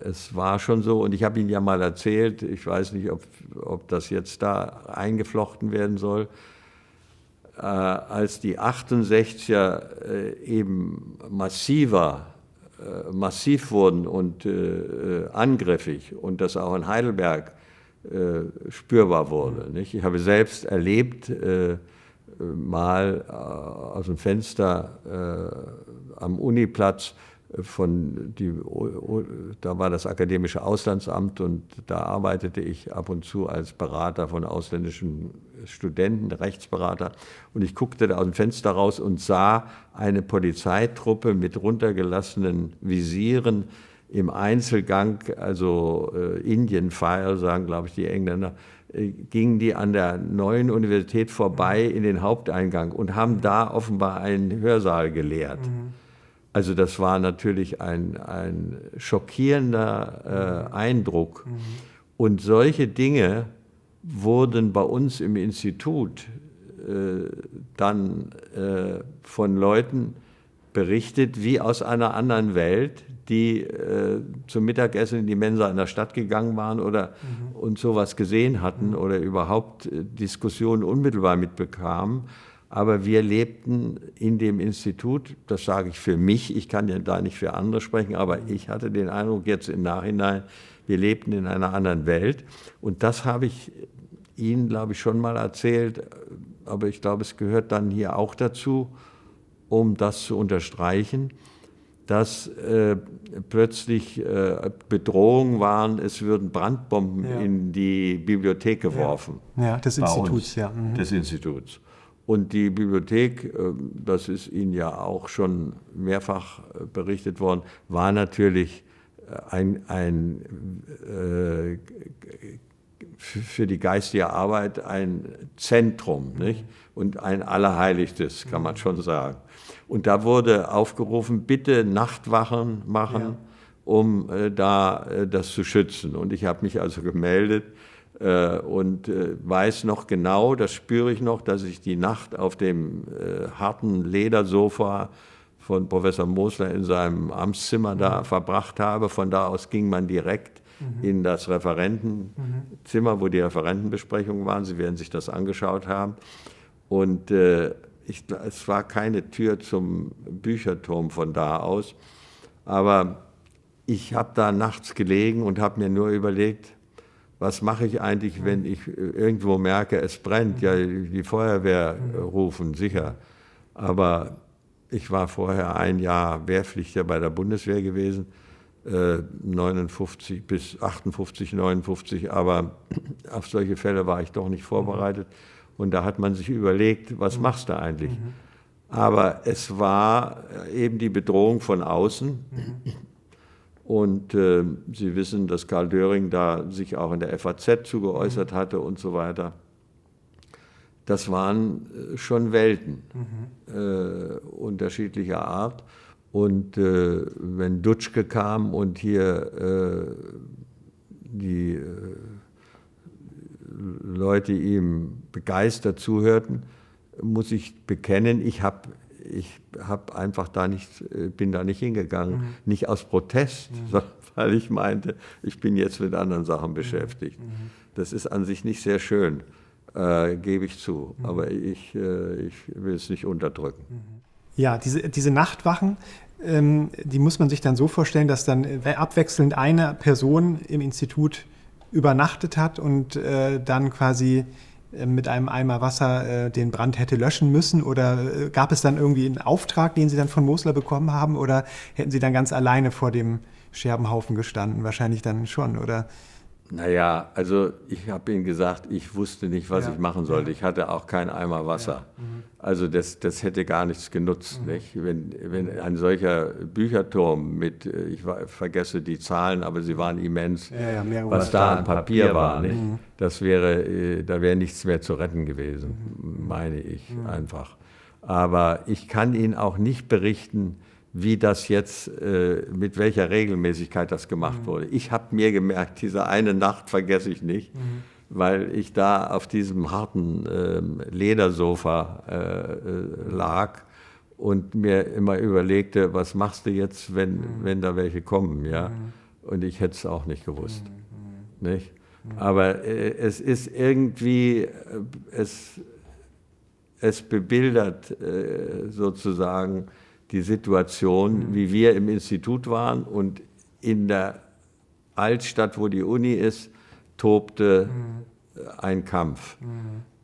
es war schon so, und ich habe Ihnen ja mal erzählt, ich weiß nicht, ob das jetzt da eingeflochten werden soll, als die 68er eben massiv wurden und angriffig und das auch in Heidelberg spürbar wurde. Nicht? Ich habe selbst erlebt, mal aus dem Fenster am Uniplatz, da war das Akademische Auslandsamt und da arbeitete ich ab und zu als Berater von ausländischen Studenten, Rechtsberater. Und ich guckte da aus dem Fenster raus und sah eine Polizeitruppe mit runtergelassenen Visieren im Einzelgang, also Indian File, sagen, glaube ich, die Engländer, gingen die an der Neuen Universität vorbei in den Haupteingang und haben da offenbar einen Hörsaal geleert. Also das war natürlich ein schockierender Eindruck. Und solche Dinge wurden bei uns im Institut dann von Leuten berichtet, wie aus einer anderen Welt, die zum Mittagessen in die Mensa in der Stadt gegangen waren oder und sowas gesehen hatten oder überhaupt Diskussionen unmittelbar mitbekamen. Aber wir lebten in dem Institut, das sage ich für mich, ich kann ja da nicht für andere sprechen, aber ich hatte den Eindruck jetzt im Nachhinein, wir lebten in einer anderen Welt. Und das habe ich Ihnen, glaube ich, schon mal erzählt, aber ich glaube, es gehört dann hier auch dazu, um das zu unterstreichen, dass plötzlich Bedrohungen waren, es würden Brandbomben in die Bibliothek geworfen. Ja, des Instituts, Des Instituts. Und die Bibliothek, das ist Ihnen ja auch schon mehrfach berichtet worden, war natürlich für die geistige Arbeit ein Zentrum, nicht? Und ein Allerheiligstes, kann man schon sagen. Und da wurde aufgerufen, bitte Nachtwachen machen, um das zu schützen. Und ich habe mich also gemeldet und weiß noch genau, das spüre ich noch, dass ich die Nacht auf dem harten Ledersofa von Professor Mosler in seinem Amtszimmer da verbracht habe. Von da aus ging man direkt in das Referentenzimmer, wo die Referentenbesprechungen waren. Sie werden sich das angeschaut haben. Und es war keine Tür zum Bücherturm von da aus, aber ich habe da nachts gelegen und habe mir nur überlegt, was mache ich eigentlich, wenn ich irgendwo merke, es brennt? Ja, die Feuerwehr rufen, sicher. Aber ich war vorher ein Jahr Wehrpflichtiger bei der Bundeswehr gewesen, 59 bis 58, 59, aber auf solche Fälle war ich doch nicht vorbereitet. Und da hat man sich überlegt, was machst du eigentlich? Aber es war eben die Bedrohung von außen. Und Sie wissen, dass Karl Döring da sich auch in der FAZ zu geäußert hatte und so weiter. Das waren schon Welten unterschiedlicher Art. Und wenn Dutschke kam und hier die Leute ihm begeistert zuhörten, muss ich bekennen, ich bin da nicht hingegangen, nicht aus Protest, sondern weil ich meinte, ich bin jetzt mit anderen Sachen beschäftigt. Das ist an sich nicht sehr schön, gebe ich zu, aber ich will es nicht unterdrücken. Ja, diese Nachtwachen, die muss man sich dann so vorstellen, dass dann abwechselnd eine Person im Institut übernachtet hat und dann quasi mit einem Eimer Wasser den Brand hätte löschen müssen? Oder gab es dann irgendwie einen Auftrag, den Sie dann von Mosler bekommen haben? Oder hätten Sie dann ganz alleine vor dem Scherbenhaufen gestanden? Wahrscheinlich dann schon, oder? Naja, also ich habe Ihnen gesagt, ich wusste nicht, was ich machen sollte. Ich hatte auch keinen Eimer Wasser. Also das hätte gar nichts genutzt. Nicht? Wenn ein solcher Bücherturm mit, ich vergesse die Zahlen, aber sie waren immens, was da an Papier war, nicht? Das wäre, da wäre nichts mehr zu retten gewesen, meine ich einfach. Aber ich kann Ihnen auch nicht berichten, wie das jetzt, mit welcher Regelmäßigkeit das gemacht wurde. Ich habe mir gemerkt, diese eine Nacht vergesse ich nicht, weil ich da auf diesem harten Ledersofa lag und mir immer überlegte, was machst du jetzt, wenn da welche kommen, ja? Und ich hätte es auch nicht gewusst, nicht? Aber es ist irgendwie, es bebildert sozusagen die Situation, wie wir im Institut waren, und in der Altstadt, wo die Uni ist, tobte ein Kampf.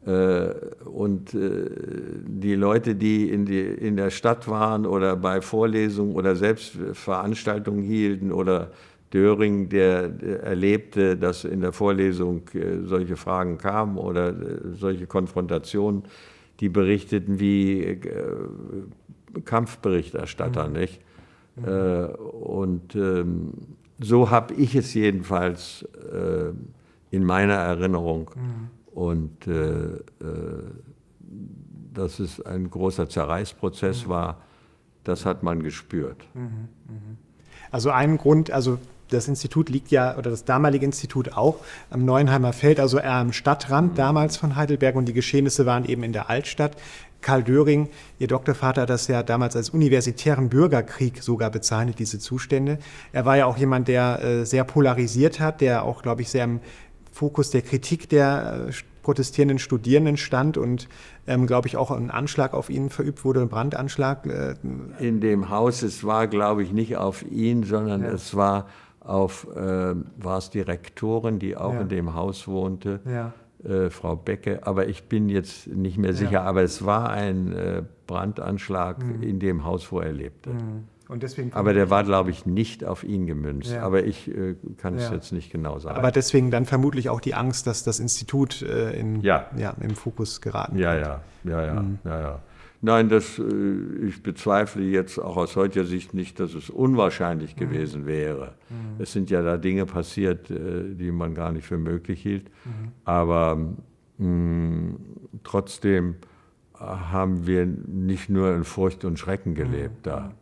Und die Leute, die in der Stadt waren oder bei Vorlesungen oder selbst Veranstaltungen hielten, oder Döring, der erlebte, dass in der Vorlesung solche Fragen kamen oder solche Konfrontationen, die berichteten wie Kampfberichterstatter, nicht? Und so habe ich es jedenfalls in meiner Erinnerung. Und dass es ein großer Zerreißprozess war, das hat man gespürt. Also ein Grund, also das Institut liegt ja, oder das damalige Institut auch, am Neuenheimer Feld, also eher am Stadtrand damals von Heidelberg, und die Geschehnisse waren eben in der Altstadt. Karl Döring, Ihr Doktorvater, hat das ja damals als universitären Bürgerkrieg sogar bezeichnet, diese Zustände. Er war ja auch jemand, der sehr polarisiert hat, der auch, glaube ich, sehr im Fokus der Kritik der protestierenden Studierenden stand und, glaube ich, auch ein Anschlag auf ihn verübt wurde, ein Brandanschlag. In dem Haus, es war, glaube ich, nicht auf ihn, sondern es war auf, war es die Rektorin, die auch in dem Haus wohnte. Frau Becke, aber ich bin jetzt nicht mehr sicher, aber es war ein Brandanschlag in dem Haus, wo er lebte. Und deswegen aber der war, glaube ich, nicht auf ihn gemünzt, aber ich kann es jetzt nicht genau sagen. Aber deswegen dann vermutlich auch die Angst, dass das Institut im Fokus geraten wird. Ja. Nein, ich bezweifle jetzt auch aus heutiger Sicht nicht, dass es unwahrscheinlich gewesen wäre. Es sind ja da Dinge passiert, die man gar nicht für möglich hielt. Aber trotzdem haben wir nicht nur in Furcht und Schrecken gelebt da.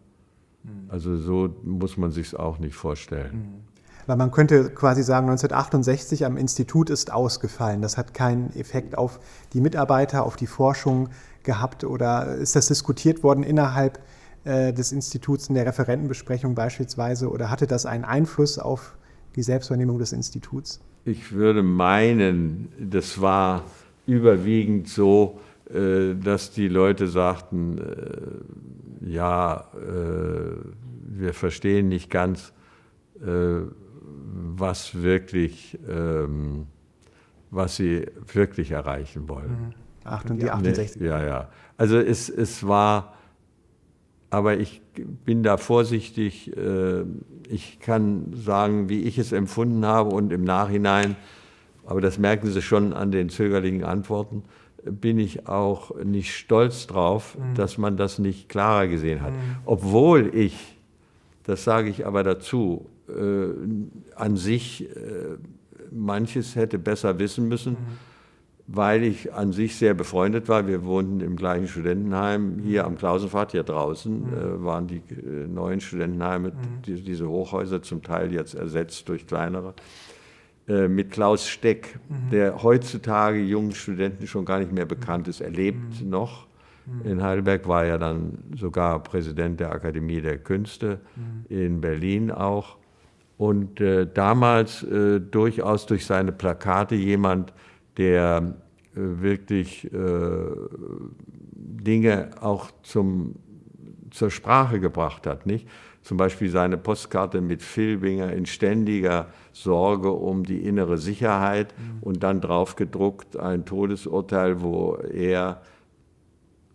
Also so muss man sich es auch nicht vorstellen. Weil man könnte quasi sagen, 1968 am Institut ist ausgefallen. Das hat keinen Effekt auf die Mitarbeiter, auf die Forschung gehabt, oder ist das diskutiert worden innerhalb des Instituts in der Referentenbesprechung beispielsweise, oder hatte das einen Einfluss auf die Selbstwahrnehmung des Instituts? Ich würde meinen, das war überwiegend so, dass die Leute sagten, wir verstehen nicht ganz, was sie wirklich erreichen wollen. 68. Ja. Also es war, aber ich bin da vorsichtig. Ich kann sagen, wie ich es empfunden habe und im Nachhinein, aber das merken Sie schon an den zögerlichen Antworten, bin ich auch nicht stolz drauf, dass man das nicht klarer gesehen hat. Obwohl ich, das sage ich aber dazu, an sich manches hätte besser wissen müssen, weil ich an sich sehr befreundet war. Wir wohnten im gleichen Studentenheim, hier am Klausenpfad, hier draußen waren die neuen Studentenheime, diese Hochhäuser zum Teil jetzt ersetzt durch kleinere, mit Klaus Steck, der heutzutage jungen Studenten schon gar nicht mehr bekannt ist. Er lebt noch. In Heidelberg war er dann sogar Präsident der Akademie der Künste, in Berlin auch. Und damals durchaus durch seine Plakate jemand, der wirklich Dinge auch zur Sprache gebracht hat, nicht? Zum Beispiel seine Postkarte mit Filbinger in ständiger Sorge um die innere Sicherheit und dann drauf gedruckt ein Todesurteil, wo er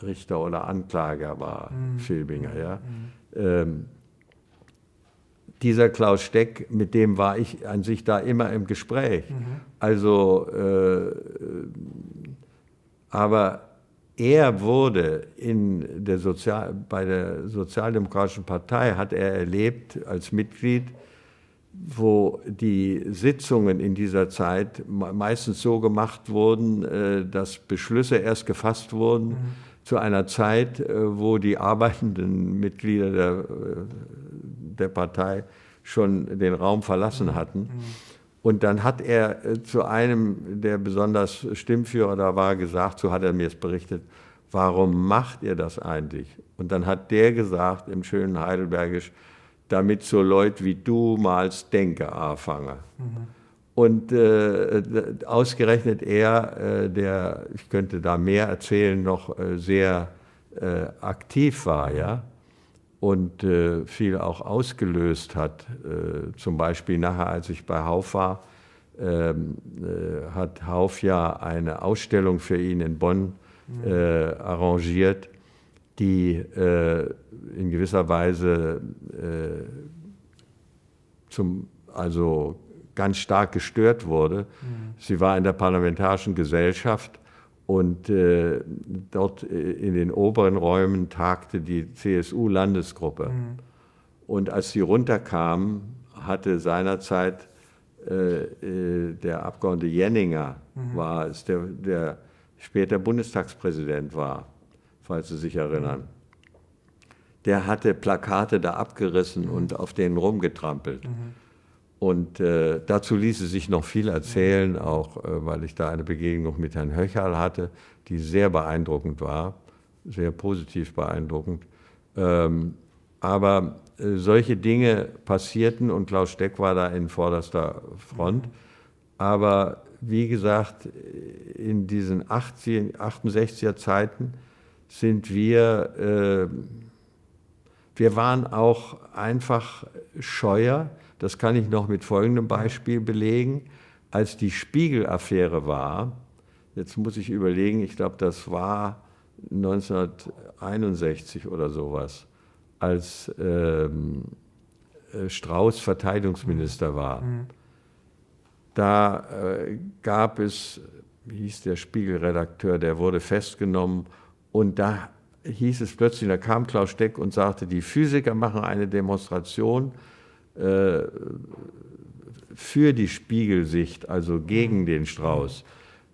Richter oder Anklager war, Filbinger, ja. Dieser Klaus Steck, mit dem war ich an sich da immer im Gespräch. Also, aber er wurde bei der Sozialdemokratischen Partei, hat er erlebt als Mitglied, wo die Sitzungen in dieser Zeit meistens so gemacht wurden, dass Beschlüsse erst gefasst wurden zu einer Zeit, wo die arbeitenden Mitglieder der Partei schon den Raum verlassen hatten. Und dann hat er zu einem, der besonders Stimmführer da war, gesagt, so hat er mir es berichtet, warum macht ihr das eigentlich? Und dann hat der gesagt, im schönen Heidelbergisch, damit so Leute wie du malst denke anfangen. Und ausgerechnet er, der, ich könnte da mehr erzählen, noch sehr aktiv war, ja, und viel auch ausgelöst hat. Zum Beispiel nachher, als ich bei Hauff war, hat Hauff ja eine Ausstellung für ihn in Bonn arrangiert, die in gewisser Weise also ganz stark gestört wurde. Sie war in der Parlamentarischen Gesellschaft und dort in den oberen Räumen tagte die CSU-Landesgruppe. Und als sie runterkamen, hatte seinerzeit der Abgeordnete Jenninger, war es, der später Bundestagspräsident war, falls Sie sich erinnern. Der hatte Plakate da abgerissen und auf denen rumgetrampelt. Und dazu ließe sich noch viel erzählen, auch weil ich da eine Begegnung mit Herrn Höcherl hatte, die sehr beeindruckend war, sehr positiv beeindruckend. Aber solche Dinge passierten und Klaus Steck war da in vorderster Front. Aber wie gesagt, in diesen 68er Zeiten sind wir waren auch einfach scheuer. Das kann ich noch mit folgendem Beispiel belegen. Als die Spiegel-Affäre war, jetzt muss ich überlegen, ich glaube, das war 1961 oder sowas, als Strauß Verteidigungsminister war. Da gab es, wie hieß der Spiegel-Redakteur, der wurde festgenommen und da hieß es plötzlich, da kam Klaus Steck und sagte, die Physiker machen eine Demonstration für die Spiegelsicht, also gegen den Strauß.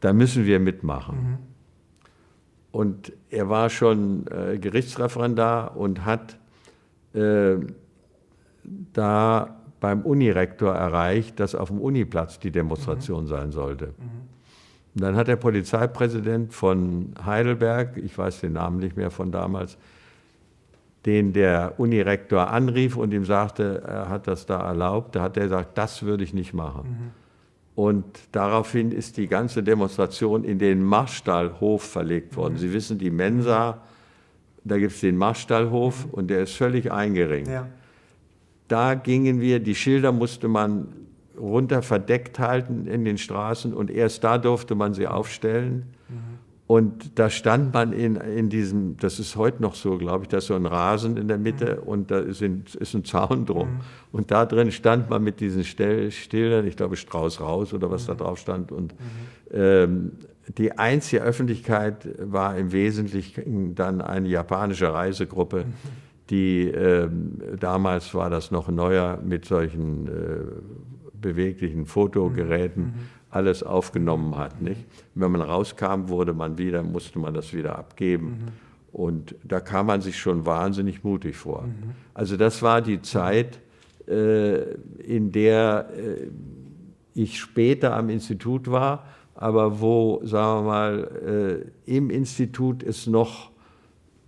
Da müssen wir mitmachen. Und er war schon Gerichtsreferendar und hat da beim Unirektor erreicht, dass auf dem Uniplatz die Demonstration sein sollte. Und dann hat der Polizeipräsident von Heidelberg, ich weiß den Namen nicht mehr von damals, den der Unirektor anrief und ihm sagte, er hat das da erlaubt. Da hat er gesagt, das würde ich nicht machen. Und daraufhin ist die ganze Demonstration in den Marstallhof verlegt worden. Sie wissen, die Mensa, da gibt es den Marstallhof und der ist völlig eingeringt. Ja. da gingen wir, die Schilder musste man runter verdeckt halten in den Straßen und erst da durfte man sie aufstellen. Und da stand man in diesem, das ist heute noch so, glaube ich, da ist so ein Rasen in der Mitte und da ist ein Zaun drum. Und da drin stand man mit diesen Schildern, ich glaube Strauß raus oder was da drauf stand. Und die einzige Öffentlichkeit war im Wesentlichen dann eine japanische Reisegruppe, die damals war das noch neuer mit solchen beweglichen Fotogeräten alles aufgenommen hat. Nicht? Wenn man rauskam, musste man das wieder abgeben. Und da kam man sich schon wahnsinnig mutig vor. Also das war die Zeit, in der ich später am Institut war, aber wo, sagen wir mal, im Institut es noch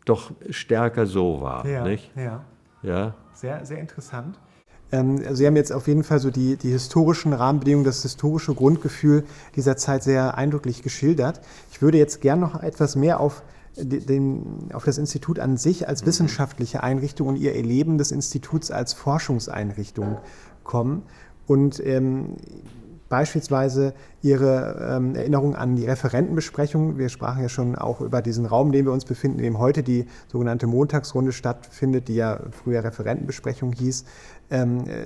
doch stärker so war. Ja, nicht? Ja. Sehr, sehr interessant. Also Sie haben jetzt auf jeden Fall so die historischen Rahmenbedingungen, das historische Grundgefühl dieser Zeit sehr eindrücklich geschildert. Ich würde jetzt gern noch etwas mehr auf das Institut an sich als wissenschaftliche Einrichtung und Ihr Erleben des Instituts als Forschungseinrichtung kommen und beispielsweise Ihre Erinnerung an die Referentenbesprechung. Wir sprachen ja schon auch über diesen Raum, in dem wir uns befinden, in dem heute die sogenannte Montagsrunde stattfindet, die ja früher Referentenbesprechung hieß.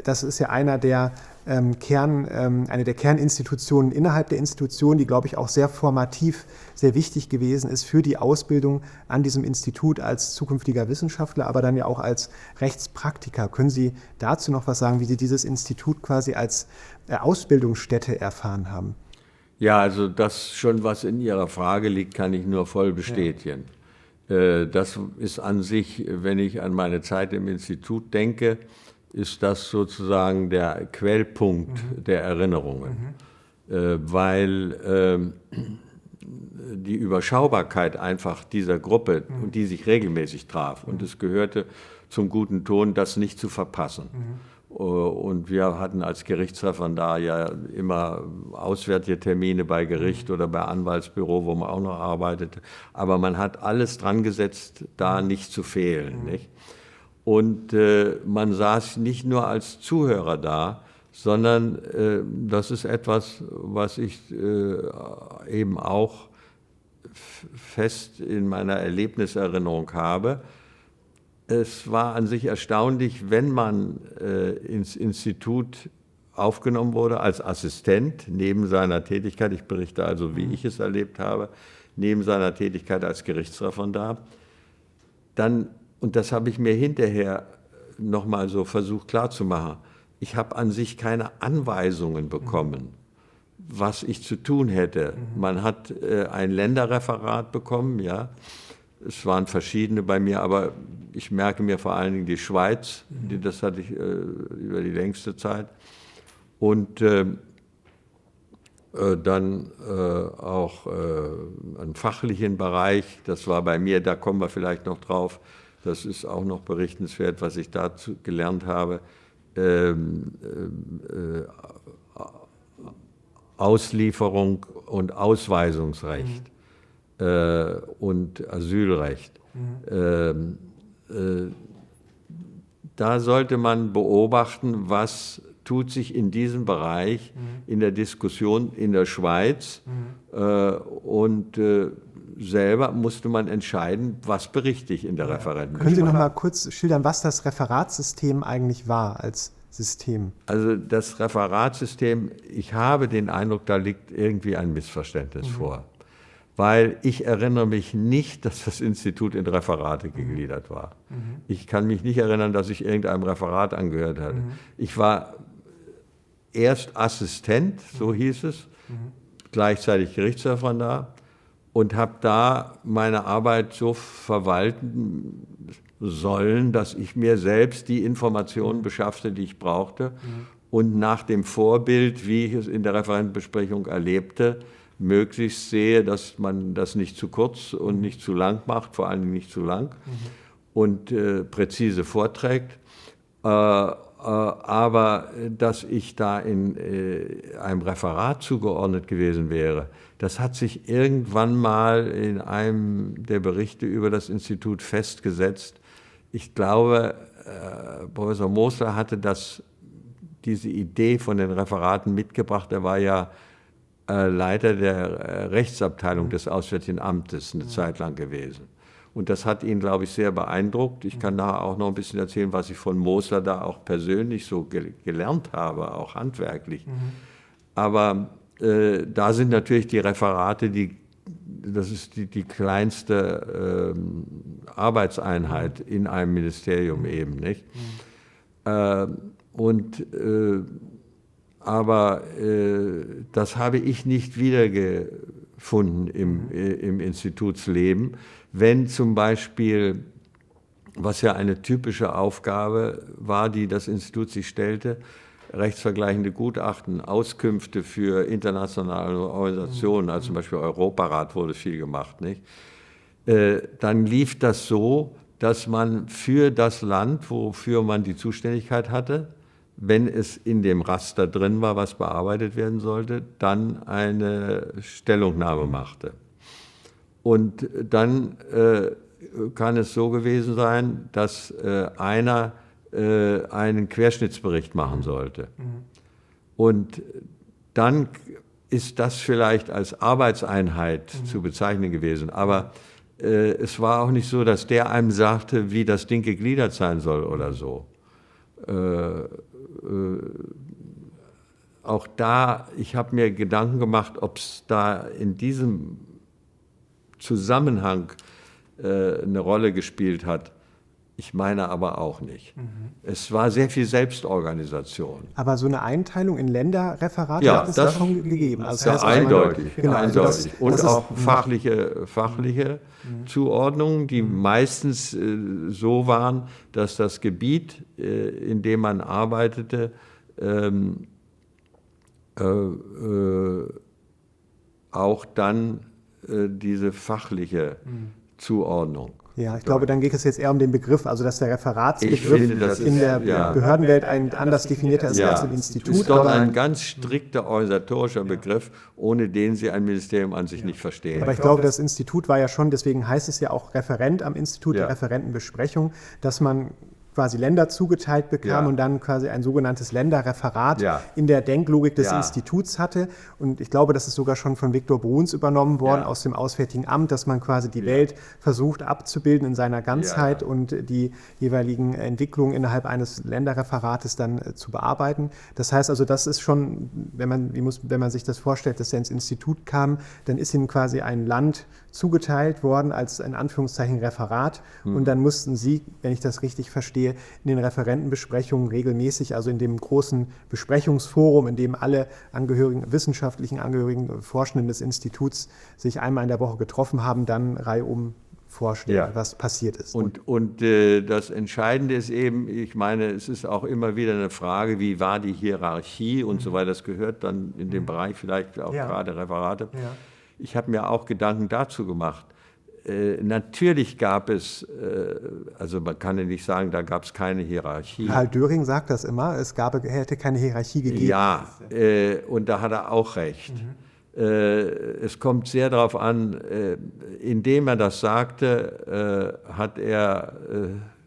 Das ist ja eine der Kerninstitutionen innerhalb der Institution, die, glaube ich, auch sehr formativ, sehr wichtig gewesen ist für die Ausbildung an diesem Institut als zukünftiger Wissenschaftler, aber dann ja auch als Rechtspraktiker. Können Sie dazu noch was sagen, wie Sie dieses Institut quasi als Ausbildungsstätte erfahren haben? Ja, also das schon, was in Ihrer Frage liegt, kann ich nur voll bestätigen. Ja. Das ist an sich, wenn ich an meine Zeit im Institut denke, ist das sozusagen der Quellpunkt der Erinnerungen, weil die Überschaubarkeit einfach dieser Gruppe, die sich regelmäßig traf, und es gehörte zum guten Ton, das nicht zu verpassen. Und wir hatten als Gerichtsreferendar ja immer auswärtige Termine bei Gericht oder bei Anwaltsbüro, wo man auch noch arbeitete. Aber man hat alles dran gesetzt, da nicht zu fehlen. Nicht? Und man saß nicht nur als Zuhörer da, sondern das ist etwas, was ich eben auch fest in meiner Erlebniserinnerung habe. Es war an sich erstaunlich, wenn man ins Institut aufgenommen wurde als Assistent neben seiner Tätigkeit, ich berichte also, wie ich es erlebt habe, neben seiner Tätigkeit als Gerichtsreferendar, dann, und das habe ich mir hinterher nochmal so versucht klarzumachen, ich habe an sich keine Anweisungen bekommen, was ich zu tun hätte. Man hat ein Länderreferat bekommen, ja. Es waren verschiedene bei mir, aber ich merke mir vor allen Dingen die Schweiz, das hatte ich über die längste Zeit. Und dann auch einen fachlichen Bereich, das war bei mir, da kommen wir vielleicht noch drauf, das ist auch noch berichtenswert, was ich dazu gelernt habe. Auslieferung und Ausweisungsrecht und Asylrecht. Da sollte man beobachten, was tut sich in diesem Bereich in der Diskussion in der Schweiz und selber musste man entscheiden, was berichte ich in der Referentenbesprechung. Können Sie noch mal kurz schildern, was das Referatssystem eigentlich war als System? Also das Referatssystem, ich habe den Eindruck, da liegt irgendwie ein Missverständnis vor. Weil ich erinnere mich nicht, dass das Institut in Referate gegliedert war. Ich kann mich nicht erinnern, dass ich irgendeinem Referat angehört hatte. Ich war erst Assistent, so hieß es, gleichzeitig Gerichtsreferendar und habe da meine Arbeit so verwalten sollen, dass ich mir selbst die Informationen beschaffte, die ich brauchte und nach dem Vorbild, wie ich es in der Referentenbesprechung erlebte, möglichst sehe, dass man das nicht zu kurz und nicht zu lang macht, vor allem nicht zu lang und präzise vorträgt. Aber dass ich da in einem Referat zugeordnet gewesen wäre, das hat sich irgendwann mal in einem der Berichte über das Institut festgesetzt. Ich glaube, Professor Mosler hatte diese Idee von den Referaten mitgebracht. Er war ja Leiter der Rechtsabteilung des Auswärtigen Amtes eine Zeit lang gewesen. Und das hat ihn, glaube ich, sehr beeindruckt. Ich kann nachher auch noch ein bisschen erzählen, was ich von Mosler da auch persönlich so gelernt habe, auch handwerklich. Aber da sind natürlich die Referate, das ist die kleinste Arbeitseinheit in einem Ministerium eben, nicht? Aber das habe ich nicht wiedergefunden im Institutsleben. Wenn zum Beispiel, was ja eine typische Aufgabe war, die das Institut sich stellte, rechtsvergleichende Gutachten, Auskünfte für internationale Organisationen, also zum Beispiel Europarat wurde viel gemacht, nicht? Dann lief das so, dass man für das Land, wofür man die Zuständigkeit hatte, wenn es in dem Raster drin war, was bearbeitet werden sollte, dann eine Stellungnahme machte. Und dann kann es so gewesen sein, dass einer einen Querschnittsbericht machen sollte. Und dann ist das vielleicht als Arbeitseinheit zu bezeichnen gewesen. Aber es war auch nicht so, dass der einem sagte, wie das Ding gegliedert sein soll oder so. Auch da, ich habe mir Gedanken gemacht, ob es da in diesem Zusammenhang eine Rolle gespielt hat. Ich meine aber auch nicht. Es war sehr viel Selbstorganisation. Aber so eine Einteilung in Länderreferate ja, hat es da schon gegeben. Also das heißt, eindeutig. Genau, eindeutig. Und auch fachliche Zuordnungen, die meistens so waren, dass das Gebiet, in dem man arbeitete, auch dann diese fachliche Zuordnung. Ja, ich glaube, dann geht es jetzt eher um den Begriff, also dass der Referatsbegriff in der Behördenwelt anders definierter ist als im Institut. Das ist doch ein ganz strikter organisatorischer Begriff, ohne den Sie ein Ministerium an sich nicht verstehen. Aber ich glaube, das Institut war ja schon, deswegen heißt es ja auch Referent am Institut, die Referentenbesprechung, dass man quasi Länder zugeteilt bekam und dann quasi ein sogenanntes Länderreferat in der Denklogik des Instituts hatte. Und ich glaube, das ist sogar schon von Viktor Bruns übernommen worden aus dem Auswärtigen Amt, dass man quasi die Welt versucht abzubilden in seiner Ganzheit und die jeweiligen Entwicklungen innerhalb eines Länderreferates dann zu bearbeiten. Das heißt also, das ist schon, wenn man sich das vorstellt, dass er ins Institut kam, dann ist ihm quasi ein Land zugeteilt worden als in Anführungszeichen Referat und dann mussten Sie, wenn ich das richtig verstehe, in den Referentenbesprechungen regelmäßig, also in dem großen Besprechungsforum, in dem alle wissenschaftlichen Angehörigen, Forschenden des Instituts sich einmal in der Woche getroffen haben, dann reihum vorstellen, was passiert ist. Und das Entscheidende ist eben, ich meine, es ist auch immer wieder eine Frage, wie war die Hierarchie und so weiter, das gehört dann in dem Bereich vielleicht auch gerade Referate. Ja. Ich habe mir auch Gedanken dazu gemacht. Natürlich gab es, also man kann ja nicht sagen, da gab es keine Hierarchie. Karl Döring sagt das immer, hätte keine Hierarchie gegeben. Ja, und da hat er auch recht. Es kommt sehr darauf an, indem er das sagte, hat er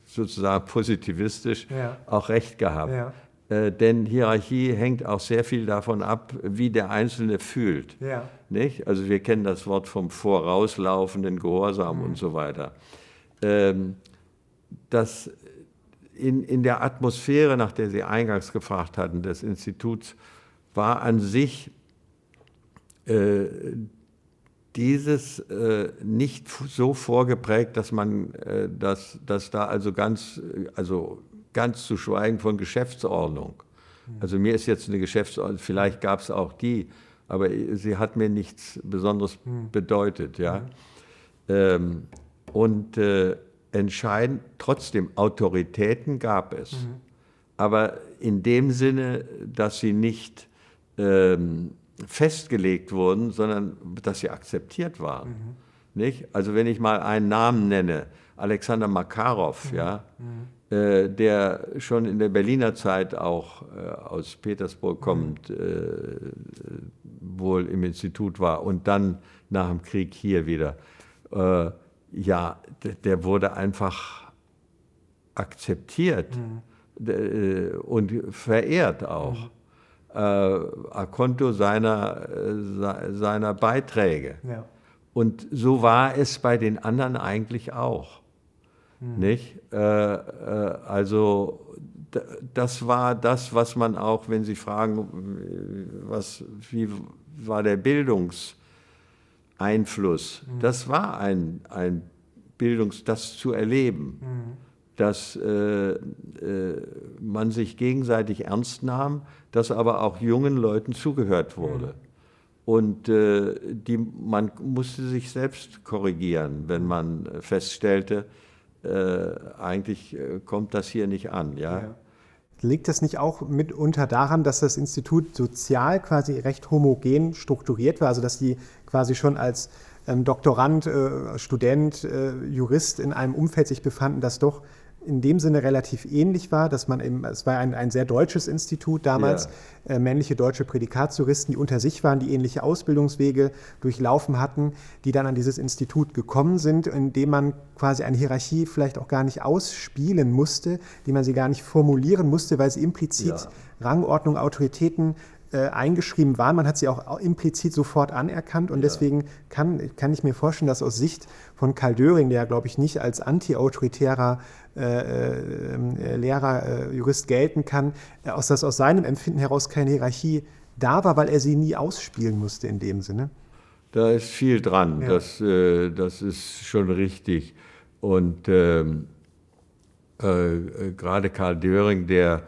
sozusagen positivistisch auch recht gehabt. Ja. Denn Hierarchie hängt auch sehr viel davon ab, wie der Einzelne fühlt. Ja. Nicht? Also wir kennen das Wort vom vorauslaufenden Gehorsam und so weiter. Das in der Atmosphäre, nach der Sie eingangs gefragt hatten, des Instituts, war an sich dieses nicht so vorgeprägt, dass man dass da also ganz zu schweigen von Geschäftsordnung. Also mir ist jetzt eine Geschäftsordnung, vielleicht gab es auch die, aber sie hat mir nichts Besonderes bedeutet. Ja? Entscheidend, trotzdem, Autoritäten gab es. Aber in dem Sinne, dass sie nicht festgelegt wurden, sondern dass sie akzeptiert waren. Nicht? Also wenn ich mal einen Namen nenne, Alexander Makarow, der schon in der Berliner Zeit auch aus Petersburg kommend wohl im Institut war und dann nach dem Krieg hier wieder. Der wurde einfach akzeptiert und verehrt auch, a conto seiner Beiträge. Ja. Und so war es bei den anderen eigentlich auch. Nicht? Also das war das, was man auch, wenn Sie fragen, wie war der Bildungseinfluss, das war ein das zu erleben, dass man sich gegenseitig ernst nahm, dass aber auch jungen Leuten zugehört wurde. Und man musste sich selbst korrigieren, wenn man feststellte, eigentlich kommt das hier nicht an. Ja? Liegt das nicht auch mitunter daran, dass das Institut sozial quasi recht homogen strukturiert war, also dass die quasi schon als Doktorand, Student, Jurist in einem Umfeld sich befanden, das doch in dem Sinne relativ ähnlich war, dass man eben, es war ein sehr deutsches Institut damals, männliche deutsche Prädikatsjuristen, die unter sich waren, die ähnliche Ausbildungswege durchlaufen hatten, die dann an dieses Institut gekommen sind, indem man quasi eine Hierarchie vielleicht auch gar nicht ausspielen musste, die man sie gar nicht formulieren musste, weil sie implizit Rangordnung, Autoritäten eingeschrieben waren. Man hat sie auch implizit sofort anerkannt und deswegen kann ich mir vorstellen, dass aus Sicht von Karl Döring, der, glaube ich, nicht als anti-autoritärer Lehrer, Jurist gelten kann, dass aus seinem Empfinden heraus keine Hierarchie da war, weil er sie nie ausspielen musste in dem Sinne. Da ist viel dran, das ist schon richtig. Und gerade Karl Döring, der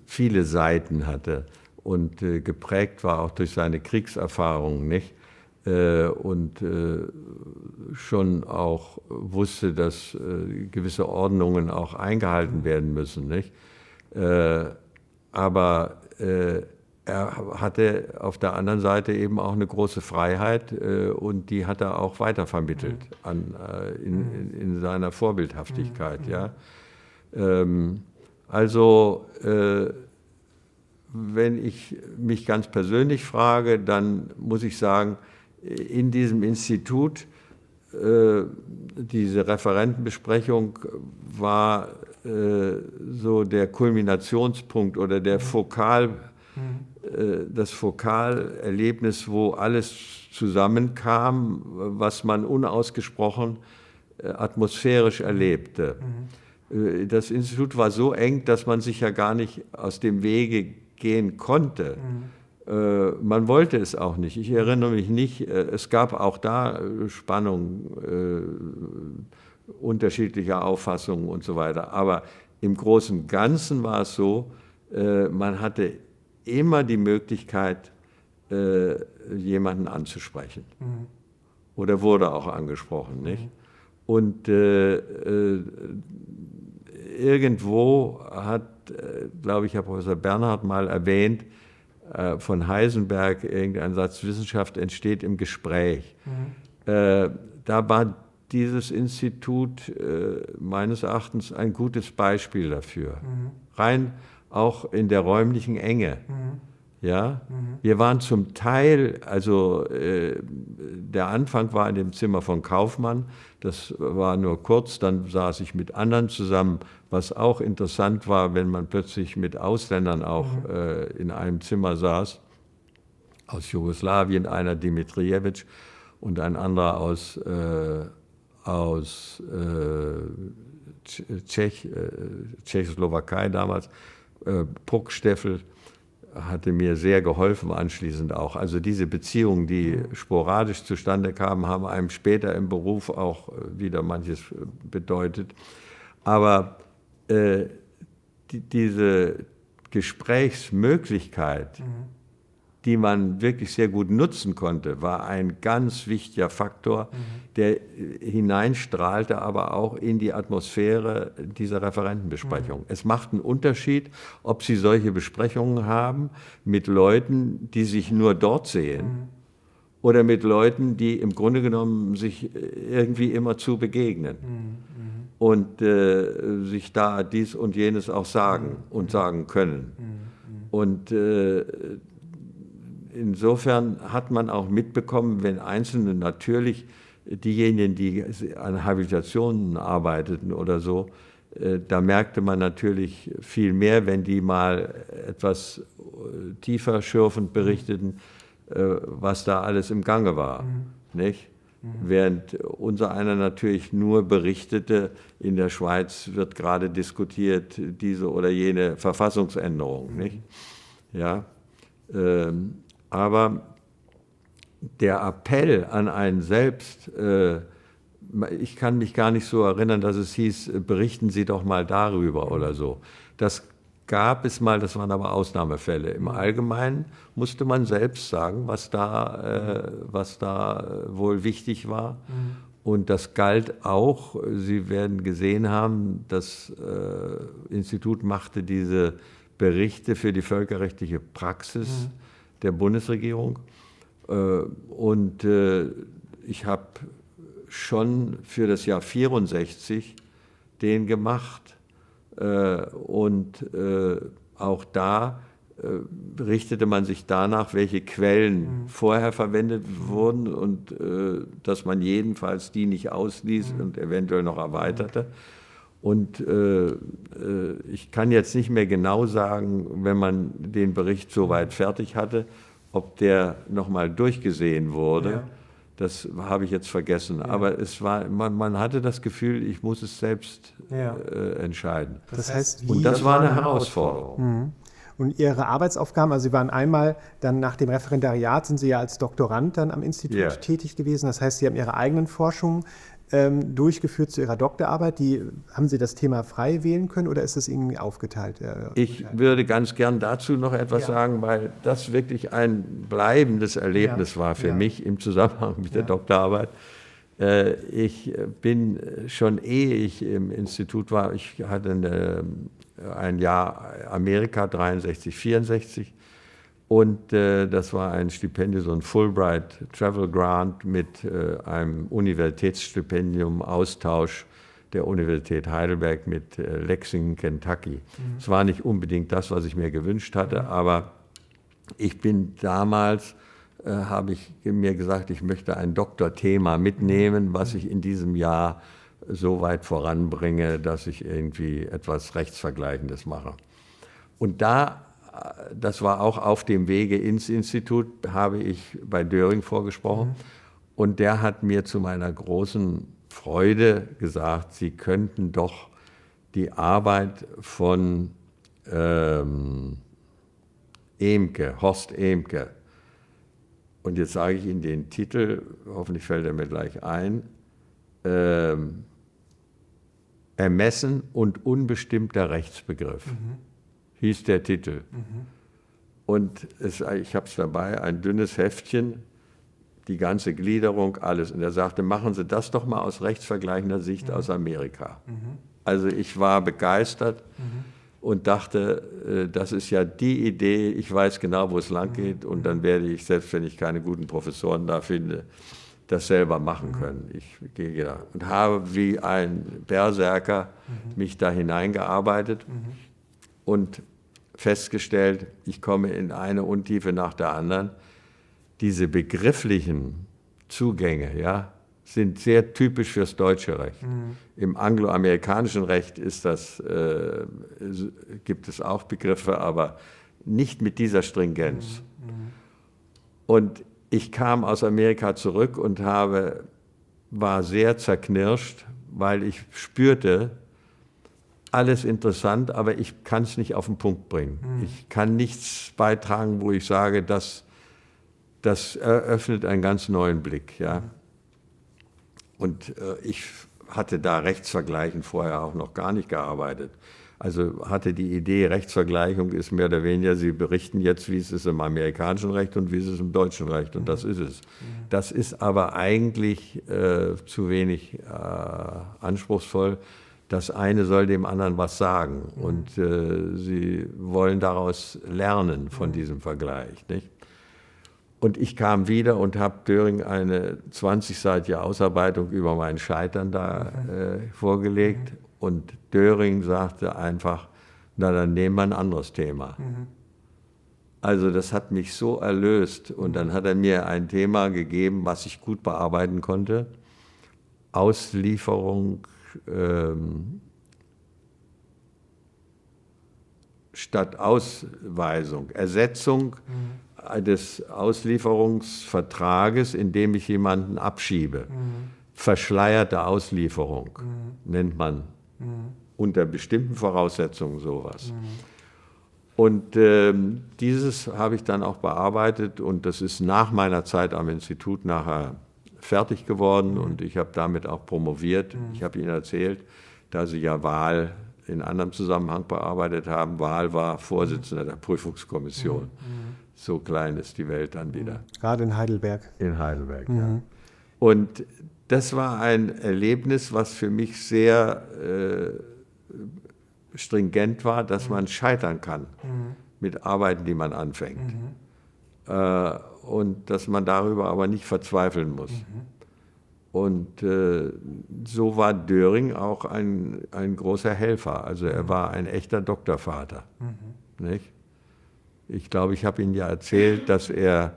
viele Seiten hatte und geprägt war auch durch seine Kriegserfahrung, nicht? Und schon auch wusste, dass gewisse Ordnungen auch eingehalten werden müssen, nicht? Aber er hatte auf der anderen Seite eben auch eine große Freiheit und die hat er auch weitervermittelt in seiner Vorbildhaftigkeit. Ja? Also wenn ich mich ganz persönlich frage, dann muss ich sagen, in diesem Institut, diese Referentenbesprechung war so der Kulminationspunkt oder der das Fokalerlebnis, wo alles zusammenkam, was man unausgesprochen atmosphärisch erlebte. Das Institut war so eng, dass man sich ja gar nicht aus dem Wege gehen konnte. Man wollte es auch nicht. Ich erinnere mich nicht, es gab auch da Spannungen, unterschiedliche Auffassungen und so weiter. Aber im Großen und Ganzen war es so, man hatte immer die Möglichkeit, jemanden anzusprechen. Oder wurde auch angesprochen, nicht? Und irgendwo hat, glaube ich, Herr Professor Bernhard mal erwähnt, von Heisenberg irgendein Satz, Wissenschaft entsteht im Gespräch. Da war dieses Institut meines Erachtens ein gutes Beispiel dafür. Rein auch in der räumlichen Enge. Ja? Wir waren zum Teil, also der Anfang war in dem Zimmer von Kaufmann, das war nur kurz, dann saß ich mit anderen zusammen, was auch interessant war, wenn man plötzlich mit Ausländern auch in einem Zimmer saß, aus Jugoslawien, einer Dimitrijevic und ein anderer aus Tschechoslowakei damals, Puck-Steffel, hatte mir sehr geholfen anschließend auch. Also diese Beziehungen, die sporadisch zustande kamen, haben einem später im Beruf auch wieder manches bedeutet. Aber diese Gesprächsmöglichkeit, die man wirklich sehr gut nutzen konnte, war ein ganz wichtiger Faktor, der hineinstrahlte aber auch in die Atmosphäre dieser Referentenbesprechung. Es macht einen Unterschied, ob Sie solche Besprechungen haben mit Leuten, die sich nur dort sehen, oder mit Leuten, die im Grunde genommen sich irgendwie immer zu begegnen und sich da dies und jenes auch sagen und sagen können. Und insofern hat man auch mitbekommen, wenn Einzelne natürlich diejenigen, die an Habilitationen arbeiteten oder so, da merkte man natürlich viel mehr, wenn die mal etwas tiefer schürfend berichteten, was da alles im Gange war. Nicht? Während unser einer natürlich nur berichtete, in der Schweiz wird gerade diskutiert, diese oder jene Verfassungsänderung. Nicht? Ja, aber der Appell an einen selbst, ich kann mich gar nicht so erinnern, dass es hieß, berichten Sie doch mal darüber oder so. Das gab es mal, das waren aber Ausnahmefälle. Im Allgemeinen musste man selbst sagen, was da wohl wichtig war. Und das galt auch, Sie werden gesehen haben, das Institut machte diese Berichte für die völkerrechtliche Praxis der Bundesregierung. Und ich habe schon für das Jahr 64 den gemacht. Und auch da richtete man sich danach, welche Quellen vorher verwendet wurden und dass man jedenfalls die nicht ausließ und eventuell noch erweiterte. Und ich kann jetzt nicht mehr genau sagen, wenn man den Bericht soweit fertig hatte, ob der nochmal durchgesehen wurde. Ja. Das habe ich jetzt vergessen. Ja. Aber es war, man hatte das Gefühl, ich muss es selbst entscheiden. Das heißt, und das war eine Herausforderung. Und Ihre Arbeitsaufgaben, also Sie waren einmal dann nach dem Referendariat, sind Sie ja als Doktorand dann am Institut tätig gewesen. Das heißt, Sie haben Ihre eigenen Forschungen durchgeführt zu Ihrer Doktorarbeit. Haben Sie das Thema frei wählen können oder ist es Ihnen aufgeteilt? Ich würde ganz gern dazu noch etwas sagen, weil das wirklich ein bleibendes Erlebnis war für mich im Zusammenhang mit der Doktorarbeit. Ich bin schon ehe ich im Institut war, ich hatte ein Jahr Amerika, 63, 64. Und das war ein Stipendium, so ein Fulbright Travel Grant mit einem Universitätsstipendium, Austausch der Universität Heidelberg mit Lexington, Kentucky. Es war nicht unbedingt das, was ich mir gewünscht hatte, aber ich bin damals, habe ich mir gesagt, ich möchte ein Doktorthema mitnehmen, was ich in diesem Jahr so weit voranbringe, dass ich irgendwie etwas Rechtsvergleichendes mache. Und das war auch auf dem Wege ins Institut, habe ich bei Döring vorgesprochen. Und der hat mir zu meiner großen Freude gesagt, Sie könnten doch die Arbeit von Horst Ehmke, und jetzt sage ich Ihnen den Titel, hoffentlich fällt er mir gleich ein, Ermessen und unbestimmter Rechtsbegriff. Hieß der Titel. Und ich habe es dabei, ein dünnes Heftchen, die ganze Gliederung, alles. Und er sagte, machen Sie das doch mal aus rechtsvergleichender Sicht aus Amerika. Also ich war begeistert und dachte, das ist ja die Idee, ich weiß genau, wo es lang geht und dann werde ich, selbst wenn ich keine guten Professoren da finde, das selber machen können. Ich gehe da und habe wie ein Berserker mich da hineingearbeitet und festgestellt, ich komme in eine Untiefe nach der anderen. Diese begrifflichen Zugänge, sind sehr typisch fürs deutsche Recht. Im angloamerikanischen Recht gibt es auch Begriffe, aber nicht mit dieser Stringenz. Und ich kam aus Amerika zurück und war sehr zerknirscht, weil ich spürte, alles interessant, aber ich kann es nicht auf den Punkt bringen. Ich kann nichts beitragen, wo ich sage, das eröffnet einen ganz neuen Blick. Ja. Und ich hatte da Rechtsvergleichen vorher auch noch gar nicht gearbeitet. Also hatte die Idee, Rechtsvergleichung ist mehr oder weniger, Sie berichten jetzt, wie es ist im amerikanischen Recht und wie es ist im deutschen Recht. Und das ist es. Das ist aber eigentlich zu wenig anspruchsvoll. Das eine soll dem anderen was sagen und sie wollen daraus lernen von diesem Vergleich. Nicht? Und ich kam wieder und habe Döring eine 20-seitige Ausarbeitung über mein Scheitern da vorgelegt und Döring sagte einfach, na dann nehmen wir ein anderes Thema. Also das hat mich so erlöst und dann hat er mir ein Thema gegeben, was ich gut bearbeiten konnte. Auslieferung statt Ausweisung, Ersetzung des Auslieferungsvertrages, indem ich jemanden abschiebe. Verschleierte Auslieferung nennt man unter bestimmten Voraussetzungen sowas. Und dieses habe ich dann auch bearbeitet und das ist nach meiner Zeit am Institut nachher fertig geworden und ich habe damit auch promoviert. Ich habe Ihnen erzählt, da Sie ja Wahl in anderem Zusammenhang bearbeitet haben. Wahl war Vorsitzender der Prüfungskommission. So klein ist die Welt dann wieder. Gerade in Heidelberg. In Heidelberg, ja. Und das war ein Erlebnis, was für mich sehr stringent war, dass man scheitern kann mit Arbeiten, die man anfängt. Und dass man darüber aber nicht verzweifeln muss. Und so war Döring auch ein großer Helfer. Also er war ein echter Doktorvater. Nicht? Ich glaube, ich habe Ihnen ja erzählt, dass er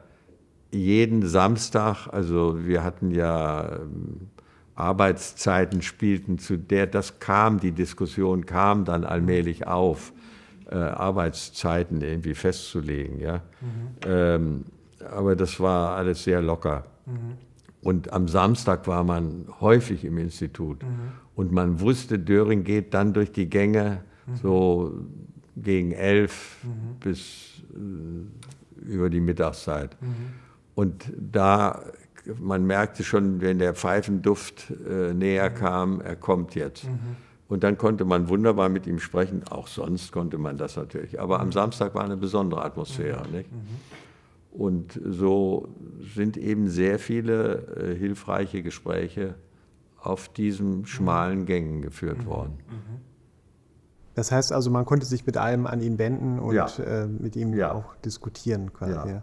jeden Samstag, also wir hatten ja Arbeitszeiten spielten, die Diskussion kam dann allmählich auf, Arbeitszeiten irgendwie festzulegen. Ja? Aber das war alles sehr locker. Und am Samstag war man häufig im Institut. Und man wusste, Döring geht dann durch die Gänge so gegen 11 bis über die Mittagszeit. Und man merkte schon, wenn der Pfeifenduft näher kam, er kommt jetzt. Und dann konnte man wunderbar mit ihm sprechen. Auch sonst konnte man das natürlich. Aber am Samstag war eine besondere Atmosphäre. Nicht? Und so sind eben sehr viele hilfreiche Gespräche auf diesen schmalen Gängen geführt worden. Das heißt also, man konnte sich mit allem an ihn wenden und mit ihm auch diskutieren quasi. Ja.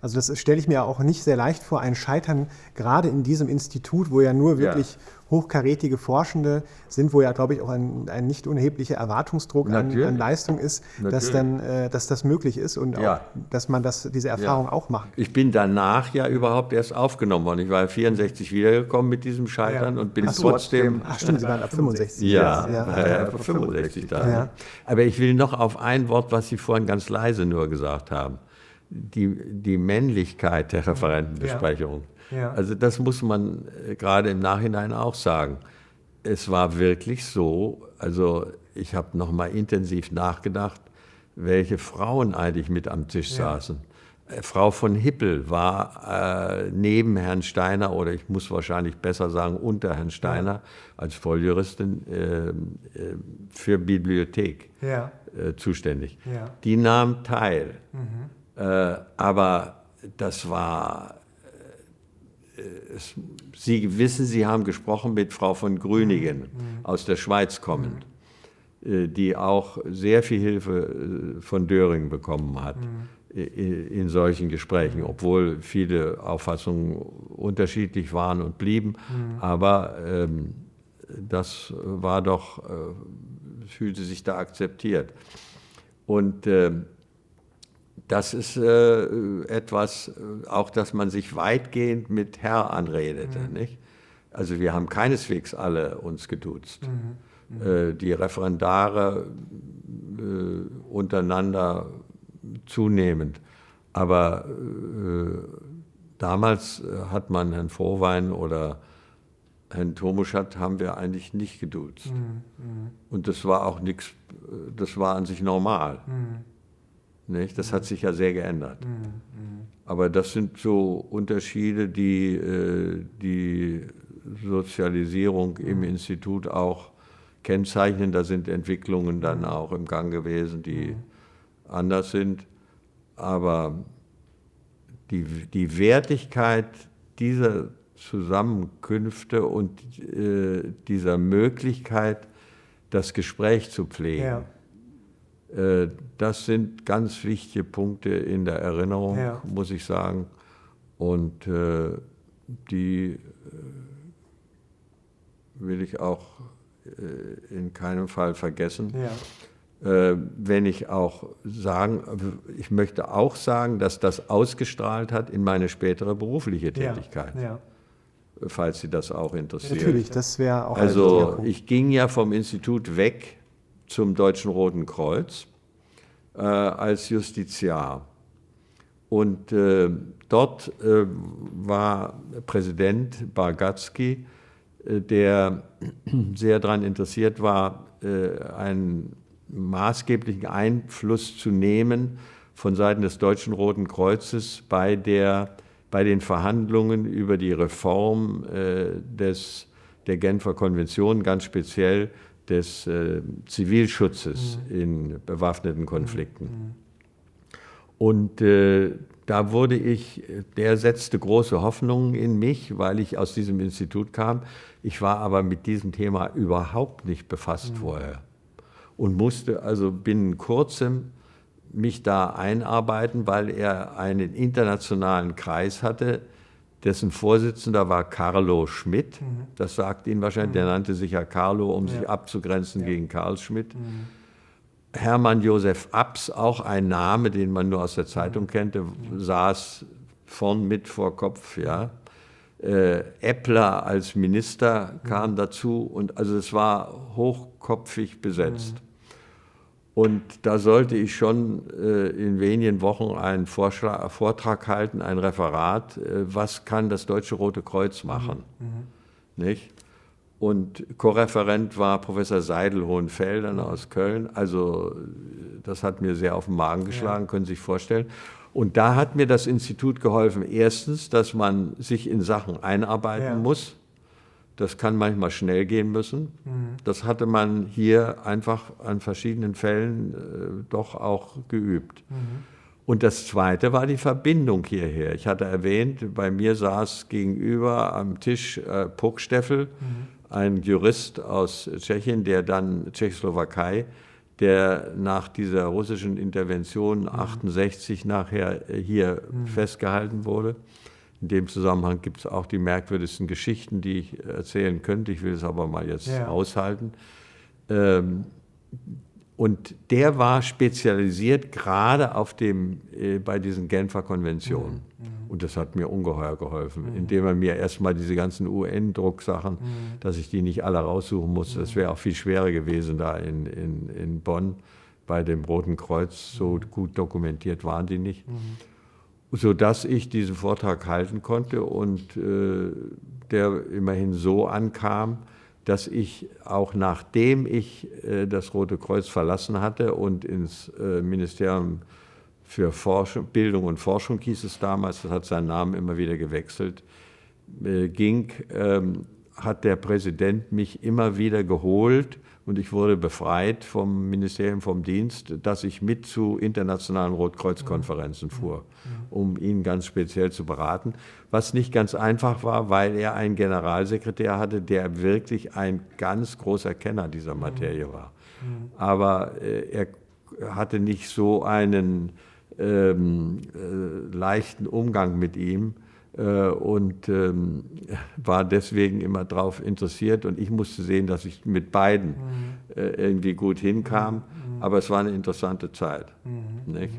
Also das stelle ich mir auch nicht sehr leicht vor, ein Scheitern gerade in diesem Institut, wo ja nur wirklich hochkarätige Forschende sind, wo ja, glaube ich, auch ein nicht unerheblicher Erwartungsdruck an Leistung ist, dass das möglich ist und auch, dass man diese Erfahrung auch macht. Ich bin danach ja überhaupt erst aufgenommen worden. Ich war 64 wiedergekommen mit diesem Scheitern und bin trotzdem... Ach stimmt, Sie waren ab 65. Ja, 65 da. Ja. Aber ich will noch auf ein Wort, was Sie vorhin ganz leise nur gesagt haben. Die Männlichkeit der Referentenbesprechung. Ja. Also das muss man gerade im Nachhinein auch sagen. Es war wirklich so, also ich habe noch mal intensiv nachgedacht, welche Frauen eigentlich mit am Tisch saßen. Frau von Hippel war neben Herrn Steiner, oder ich muss wahrscheinlich besser sagen unter Herrn Steiner, als Volljuristin für Bibliothek zuständig. Ja. Die nahm teil. Aber das war, Sie wissen, Sie haben gesprochen mit Frau von Grüningen, aus der Schweiz kommend, die auch sehr viel Hilfe von Döring bekommen hat in solchen Gesprächen, obwohl viele Auffassungen unterschiedlich waren und blieben. Aber das war doch, fühlte sich da akzeptiert. Und das ist etwas, auch dass man sich weitgehend mit Herr anredete. Nicht? Also wir haben keineswegs alle uns geduzt. Die Referendare untereinander zunehmend. Aber damals hat man Herrn Frohwein oder Herrn Tomuschat haben wir eigentlich nicht geduzt. Und das war auch nichts, das war an sich normal. Nicht? Das hat sich ja sehr geändert. Aber das sind so Unterschiede, die die Sozialisierung im Institut auch kennzeichnen. Da sind Entwicklungen dann auch im Gang gewesen, die anders sind. Aber die Wertigkeit dieser Zusammenkünfte und dieser Möglichkeit, das Gespräch zu pflegen, das sind ganz wichtige Punkte in der Erinnerung, muss ich sagen. Und die will ich auch in keinem Fall vergessen. Wenn ich möchte auch sagen, dass das ausgestrahlt hat in meine spätere berufliche Tätigkeit. falls Sie das auch interessiert. Natürlich, das wäre auch Also ich ging ja vom Institut weg zum Deutschen Roten Kreuz als Justiziar. Und dort war Präsident Bargatski, der sehr daran interessiert war, einen maßgeblichen Einfluss zu nehmen von Seiten des Deutschen Roten Kreuzes bei den Verhandlungen über die Reform der Genfer Konvention, ganz speziell des Zivilschutzes in bewaffneten Konflikten. Und der setzte große Hoffnungen in mich, weil ich aus diesem Institut kam. Ich war aber mit diesem Thema überhaupt nicht befasst vorher und musste also binnen kurzem mich da einarbeiten, weil er einen internationalen Kreis hatte, dessen Vorsitzender war Carlo Schmidt. Das sagt Ihnen wahrscheinlich, der nannte sich ja Carlo, um sich abzugrenzen gegen Karl Schmidt. Hermann Josef Abs, auch ein Name, den man nur aus der Zeitung kannte, saß vorn mit vor Kopf, ja. Eppler als Minister kam dazu und also es war hochkopfig besetzt. Und da sollte ich schon in wenigen Wochen einen Vortrag halten, ein Referat, was kann das Deutsche Rote Kreuz machen, nicht? Und Co-Referent war Professor Seidel-Hohenfeldern aus Köln. Also das hat mir sehr auf den Magen geschlagen, können Sie sich vorstellen. Und da hat mir das Institut geholfen. Erstens, dass man sich in Sachen einarbeiten muss. Das kann manchmal schnell gehen müssen. Das hatte man hier einfach an verschiedenen Fällen doch auch geübt. Und das Zweite war die Verbindung hierher. Ich hatte erwähnt, bei mir saß gegenüber am Tisch Puck Steffel, ein Jurist aus Tschechien, der dann Tschechoslowakei, der nach dieser russischen Intervention 1968 nachher hier festgehalten wurde. In dem Zusammenhang gibt es auch die merkwürdigsten Geschichten, die ich erzählen könnte. Ich will es aber mal jetzt aushalten. Und der war spezialisiert gerade bei diesen Genfer Konventionen. Und das hat mir ungeheuer geholfen, indem er mir erstmal diese ganzen UN-Drucksachen, dass ich die nicht alle raussuchen musste. Das wäre auch viel schwerer gewesen da in Bonn bei dem Roten Kreuz. So gut dokumentiert waren die nicht. Sodass ich diesen Vortrag halten konnte und der immerhin so ankam, dass ich auch nachdem ich das Rote Kreuz verlassen hatte und ins Ministerium für Bildung und Forschung hieß es damals, das hat seinen Namen immer wieder gewechselt, ging, hat der Präsident mich immer wieder geholt und ich wurde befreit vom Ministerium, vom Dienst, dass ich mit zu internationalen Rotkreuzkonferenzen fuhr, um ihn ganz speziell zu beraten. Was nicht ganz einfach war, weil er einen Generalsekretär hatte, der wirklich ein ganz großer Kenner dieser Materie war. Aber er hatte nicht so einen leichten Umgang mit ihm und war deswegen immer darauf interessiert. Und ich musste sehen, dass ich mit beiden irgendwie gut hinkam. Aber es war eine interessante Zeit. Nicht?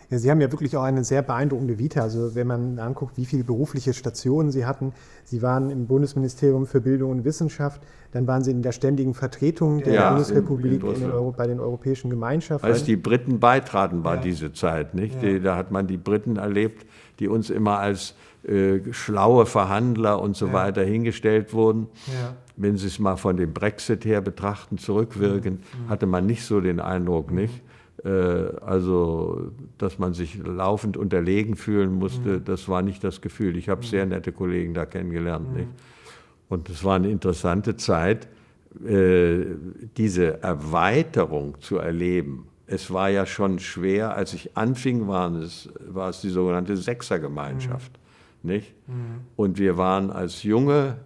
Ja, Sie haben ja wirklich auch eine sehr beeindruckende Vita. Also wenn man anguckt, wie viele berufliche Stationen Sie hatten. Sie waren im Bundesministerium für Bildung und Wissenschaft, dann waren Sie in der ständigen Vertretung der Bundesrepublik bei den europäischen Gemeinschaften. Als die Briten beitraten, war diese Zeit. Nicht? Da hat man die Briten erlebt, die uns immer als schlaue Verhandler und so weiter hingestellt wurden. Wenn Sie es mal von dem Brexit her betrachten, zurückwirken, hatte man nicht so den Eindruck, nicht? Also, dass man sich laufend unterlegen fühlen musste, das war nicht das Gefühl. Ich habe sehr nette Kollegen da kennengelernt. Nicht? Und es war eine interessante Zeit, diese Erweiterung zu erleben. Es war ja schon schwer, als ich anfing, war es die sogenannte Sechsergemeinschaft. Nicht? Und wir waren als junge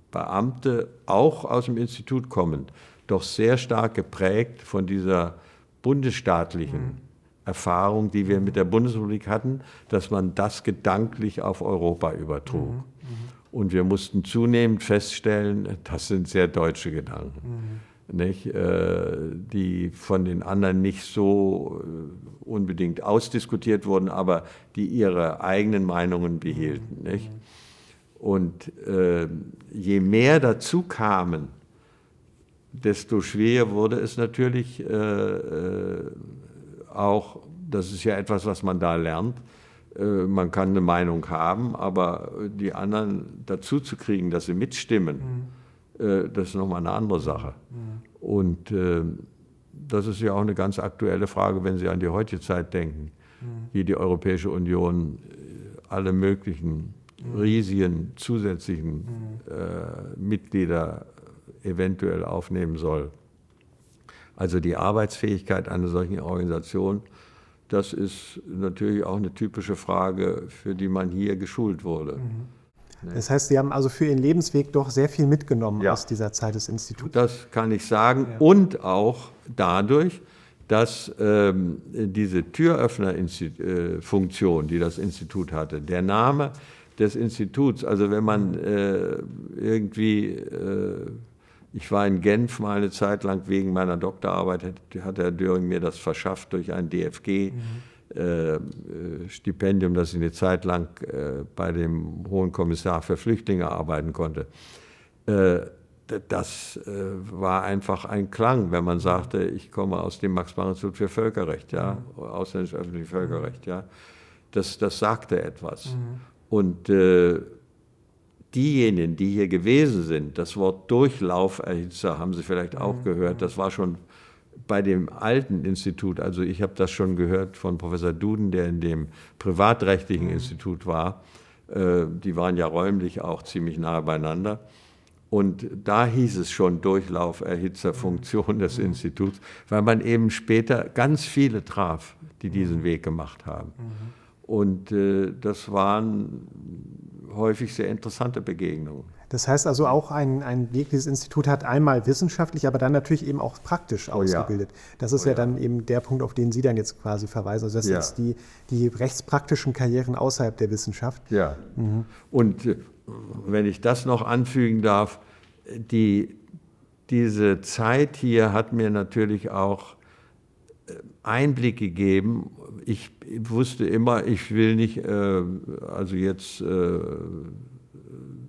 Beamte, auch aus dem Institut kommend, doch sehr stark geprägt von dieser bundesstaatlichen Erfahrung, die wir mit der Bundesrepublik hatten, dass man das gedanklich auf Europa übertrug. Und wir mussten zunehmend feststellen, das sind sehr deutsche Gedanken, nicht? Die von den anderen nicht so unbedingt ausdiskutiert wurden, aber die ihre eigenen Meinungen behielten. Nicht? Und je mehr dazu kamen, desto schwerer wurde es natürlich auch, das ist ja etwas, was man da lernt, man kann eine Meinung haben, aber die anderen dazu zu kriegen, dass sie mitstimmen, das ist nochmal eine andere Sache. Und das ist ja auch eine ganz aktuelle Frage, wenn Sie an die heutige Zeit denken, wie die Europäische Union alle möglichen riesigen zusätzlichen Mitglieder eventuell aufnehmen soll. Also die Arbeitsfähigkeit einer solchen Organisation, das ist natürlich auch eine typische Frage, für die man hier geschult wurde. Das heißt, Sie haben also für Ihren Lebensweg doch sehr viel mitgenommen aus dieser Zeit des Instituts. Das kann ich sagen. Ja. Und auch dadurch, dass diese Türöffner-Funktion, die das Institut hatte, der Name des Instituts, also wenn man ich war in Genf mal eine Zeit lang wegen meiner Doktorarbeit, hat Herr Döring mir das verschafft durch ein DFG-Stipendium, dass ich eine Zeit lang bei dem Hohen Kommissar für Flüchtlinge arbeiten konnte. Das war einfach ein Klang, wenn man sagte, ich komme aus dem Max-Planck-Institut für Völkerrecht, ja, ausländisch öffentliches Völkerrecht, ja. Das sagte etwas. Und diejenigen, die hier gewesen sind, das Wort Durchlauferhitzer haben Sie vielleicht auch gehört, das war schon bei dem alten Institut, also ich habe das schon gehört von Professor Duden, der in dem privatrechtlichen Institut war, die waren ja räumlich auch ziemlich nahe beieinander. Und da hieß es schon Durchlauferhitzerfunktion des Instituts, weil man eben später ganz viele traf, die diesen Weg gemacht haben. Und das waren häufig sehr interessante Begegnungen. Das heißt also auch, ein Weg dieses Institut hat einmal wissenschaftlich, aber dann natürlich eben auch praktisch ausgebildet. Das ist ja dann eben der Punkt, auf den Sie dann jetzt quasi verweisen. Also das sind jetzt die rechtspraktischen Karrieren außerhalb der Wissenschaft. Ja, und wenn ich das noch anfügen darf, diese Zeit hier hat mir natürlich auch Einblick gegeben. Ich wusste immer, ich will nicht also jetzt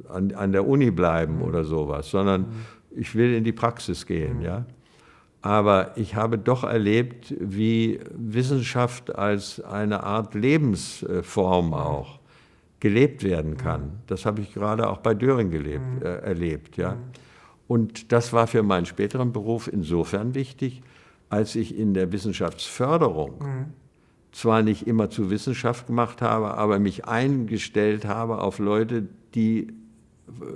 an der Uni bleiben oder sowas, sondern ich will in die Praxis gehen. Ja? Aber ich habe doch erlebt, wie Wissenschaft als eine Art Lebensform auch gelebt werden kann. Das habe ich gerade auch bei Döring erlebt. Ja? Und das war für meinen späteren Beruf insofern wichtig, als ich in der Wissenschaftsförderung zwar nicht immer zu Wissenschaft gemacht habe, aber mich eingestellt habe auf Leute, die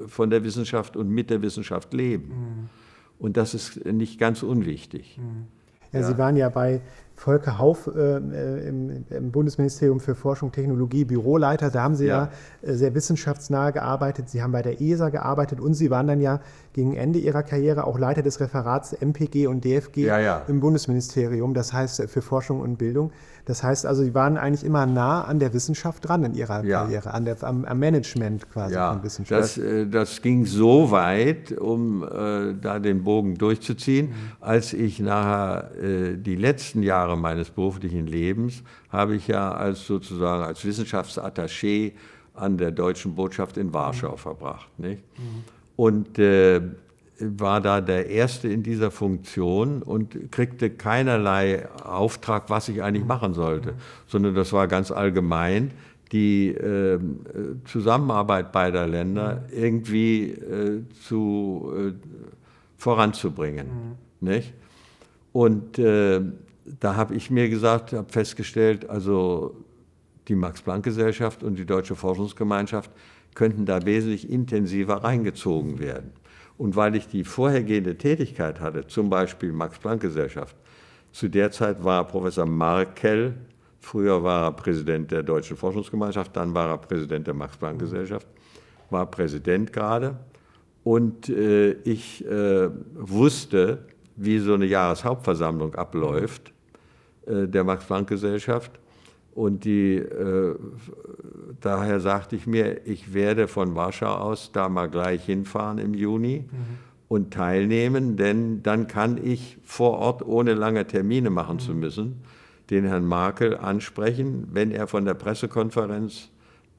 von der Wissenschaft und mit der Wissenschaft leben. Und das ist nicht ganz unwichtig. Ja, Sie waren ja bei Volker Hauff im Bundesministerium für Forschung, Technologie, Büroleiter. Da haben Sie ja sehr wissenschaftsnah gearbeitet. Sie haben bei der ESA gearbeitet und Sie waren dann ja gegen Ende Ihrer Karriere auch Leiter des Referats MPG und DFG im Bundesministerium, das heißt für Forschung und Bildung. Das heißt also, Sie waren eigentlich immer nah an der Wissenschaft dran in Ihrer Karriere, am Management quasi von Wissenschaft. Das ging so weit, um da den Bogen durchzuziehen, als ich nachher die letzten Jahre meines beruflichen Lebens habe ich ja sozusagen als Wissenschaftsattaché an der Deutschen Botschaft in Warschau verbracht. Nicht? Und war da der Erste in dieser Funktion und kriegte keinerlei Auftrag, was ich eigentlich machen sollte, sondern das war ganz allgemein die Zusammenarbeit beider Länder irgendwie voranzubringen. Nicht? Und da habe ich mir gesagt, habe festgestellt, also die Max-Planck-Gesellschaft und die Deutsche Forschungsgemeinschaft könnten da wesentlich intensiver reingezogen werden. Und weil ich die vorhergehende Tätigkeit hatte, zum Beispiel Max-Planck-Gesellschaft, zu der Zeit war Professor Markel, früher war er Präsident der Deutschen Forschungsgemeinschaft, dann war er Präsident der Max-Planck-Gesellschaft, war Präsident gerade. Und ich wusste, wie so eine Jahreshauptversammlung abläuft, der Max-Planck-Gesellschaft. Und daher sagte ich mir, ich werde von Warschau aus da mal gleich hinfahren im Juni und teilnehmen, denn dann kann ich vor Ort, ohne lange Termine machen zu müssen, den Herrn Markel ansprechen, wenn er von der Pressekonferenz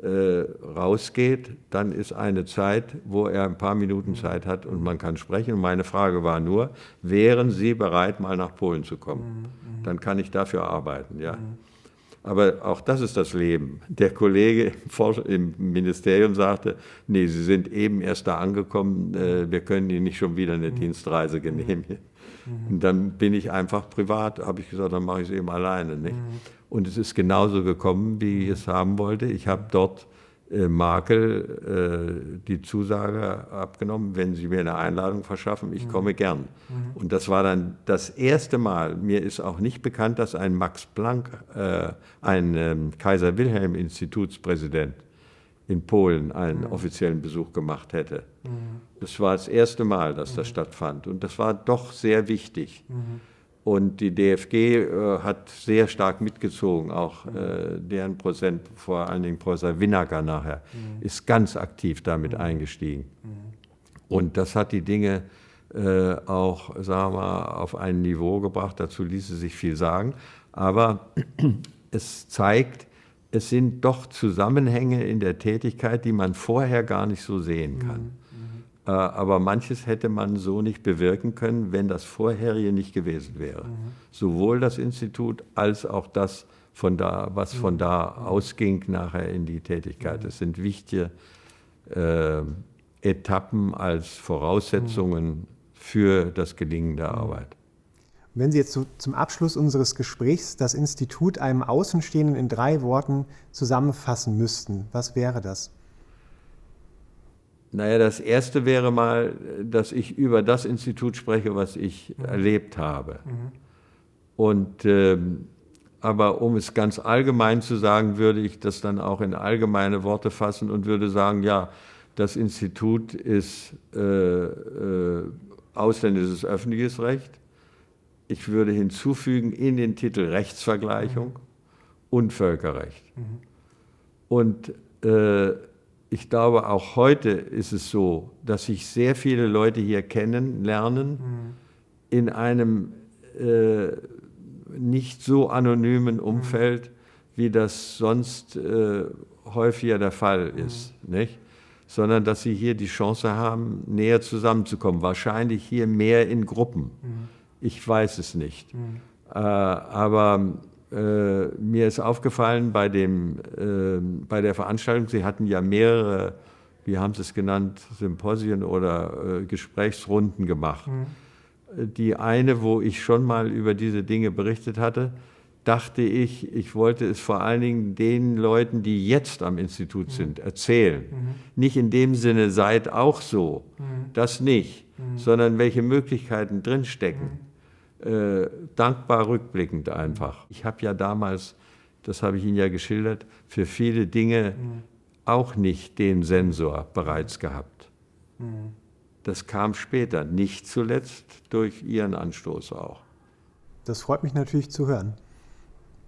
rausgeht, dann ist eine Zeit, wo er ein paar Minuten Zeit hat und man kann sprechen. Und meine Frage war nur, wären Sie bereit, mal nach Polen zu kommen? Dann kann ich dafür arbeiten, ja. Aber auch das ist das Leben. Der Kollege im Ministerium sagte, nee, Sie sind eben erst da angekommen, wir können Ihnen nicht schon wieder eine Dienstreise genehmigen. Und dann bin ich einfach privat, habe ich gesagt, dann mache ich es eben alleine. Nicht? Und es ist genauso gekommen, wie ich es haben wollte. Ich habe dort Merkel die Zusage abgenommen, wenn Sie mir eine Einladung verschaffen, ich komme gern. Und das war dann das erste Mal. Mir ist auch nicht bekannt, dass ein Max Planck, ein Kaiser-Wilhelm-Institutspräsident in Polen einen offiziellen Besuch gemacht hätte. Das war das erste Mal, dass das stattfand. Und das war doch sehr wichtig. Und die DFG hat sehr stark mitgezogen, auch deren Präsident, vor allen Dingen Professor Winacker nachher, ist ganz aktiv damit eingestiegen. Und das hat die Dinge auch, sagen wir mal, auf ein Niveau gebracht. Dazu ließe sich viel sagen. Aber es zeigt, es sind doch Zusammenhänge in der Tätigkeit, die man vorher gar nicht so sehen kann. Aber manches hätte man so nicht bewirken können, wenn das Vorherige nicht gewesen wäre. Sowohl das Institut als auch das, was von da ausging nachher in die Tätigkeit. Es sind wichtige Etappen als Voraussetzungen für das Gelingen der Arbeit. Wenn Sie jetzt so zum Abschluss unseres Gesprächs das Institut einem Außenstehenden in 3 Worten zusammenfassen müssten, was wäre das? Naja, das Erste wäre mal, dass ich über das Institut spreche, was ich erlebt habe. Und, aber um es ganz allgemein zu sagen, würde ich das dann auch in allgemeine Worte fassen und würde sagen, ja, das Institut ist ausländisches öffentliches Recht. Ich würde hinzufügen in den Titel Rechtsvergleichung und Völkerrecht. Und ich glaube, auch heute ist es so, dass sich sehr viele Leute hier kennenlernen in einem nicht so anonymen Umfeld, wie das sonst häufiger der Fall ist, nicht? Sondern dass sie hier die Chance haben, näher zusammenzukommen. Wahrscheinlich hier mehr in Gruppen. Ich weiß es nicht. Aber mir ist aufgefallen bei der Veranstaltung, Sie hatten ja mehrere, wie haben Sie es genannt, Symposien oder Gesprächsrunden gemacht. Die eine, wo ich schon mal über diese Dinge berichtet hatte, dachte ich wollte es vor allen Dingen den Leuten, die jetzt am Institut sind, erzählen. Nicht in dem Sinne, seid auch so, das nicht, sondern welche Möglichkeiten drinstecken. Dankbar rückblickend einfach. Ich habe ja damals, das habe ich Ihnen ja geschildert, für viele Dinge auch nicht den Sensor bereits gehabt. Das kam später, nicht zuletzt durch Ihren Anstoß auch. Das freut mich natürlich zu hören,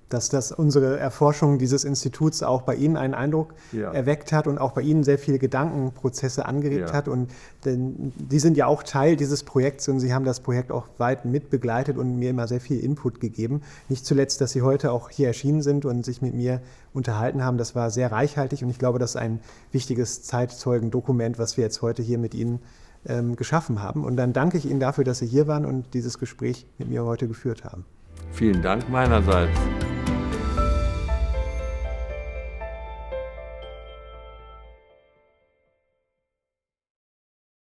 dass das unsere Erforschung dieses Instituts auch bei Ihnen einen Eindruck erweckt hat und auch bei Ihnen sehr viele Gedankenprozesse angeregt hat. Und denn Sie sind ja auch Teil dieses Projekts und Sie haben das Projekt auch weit mitbegleitet und mir immer sehr viel Input gegeben. Nicht zuletzt, dass Sie heute auch hier erschienen sind und sich mit mir unterhalten haben. Das war sehr reichhaltig und ich glaube, das ist ein wichtiges Zeitzeugendokument, was wir jetzt heute hier mit Ihnen geschaffen haben. Und dann danke ich Ihnen dafür, dass Sie hier waren und dieses Gespräch mit mir heute geführt haben. Vielen Dank meinerseits.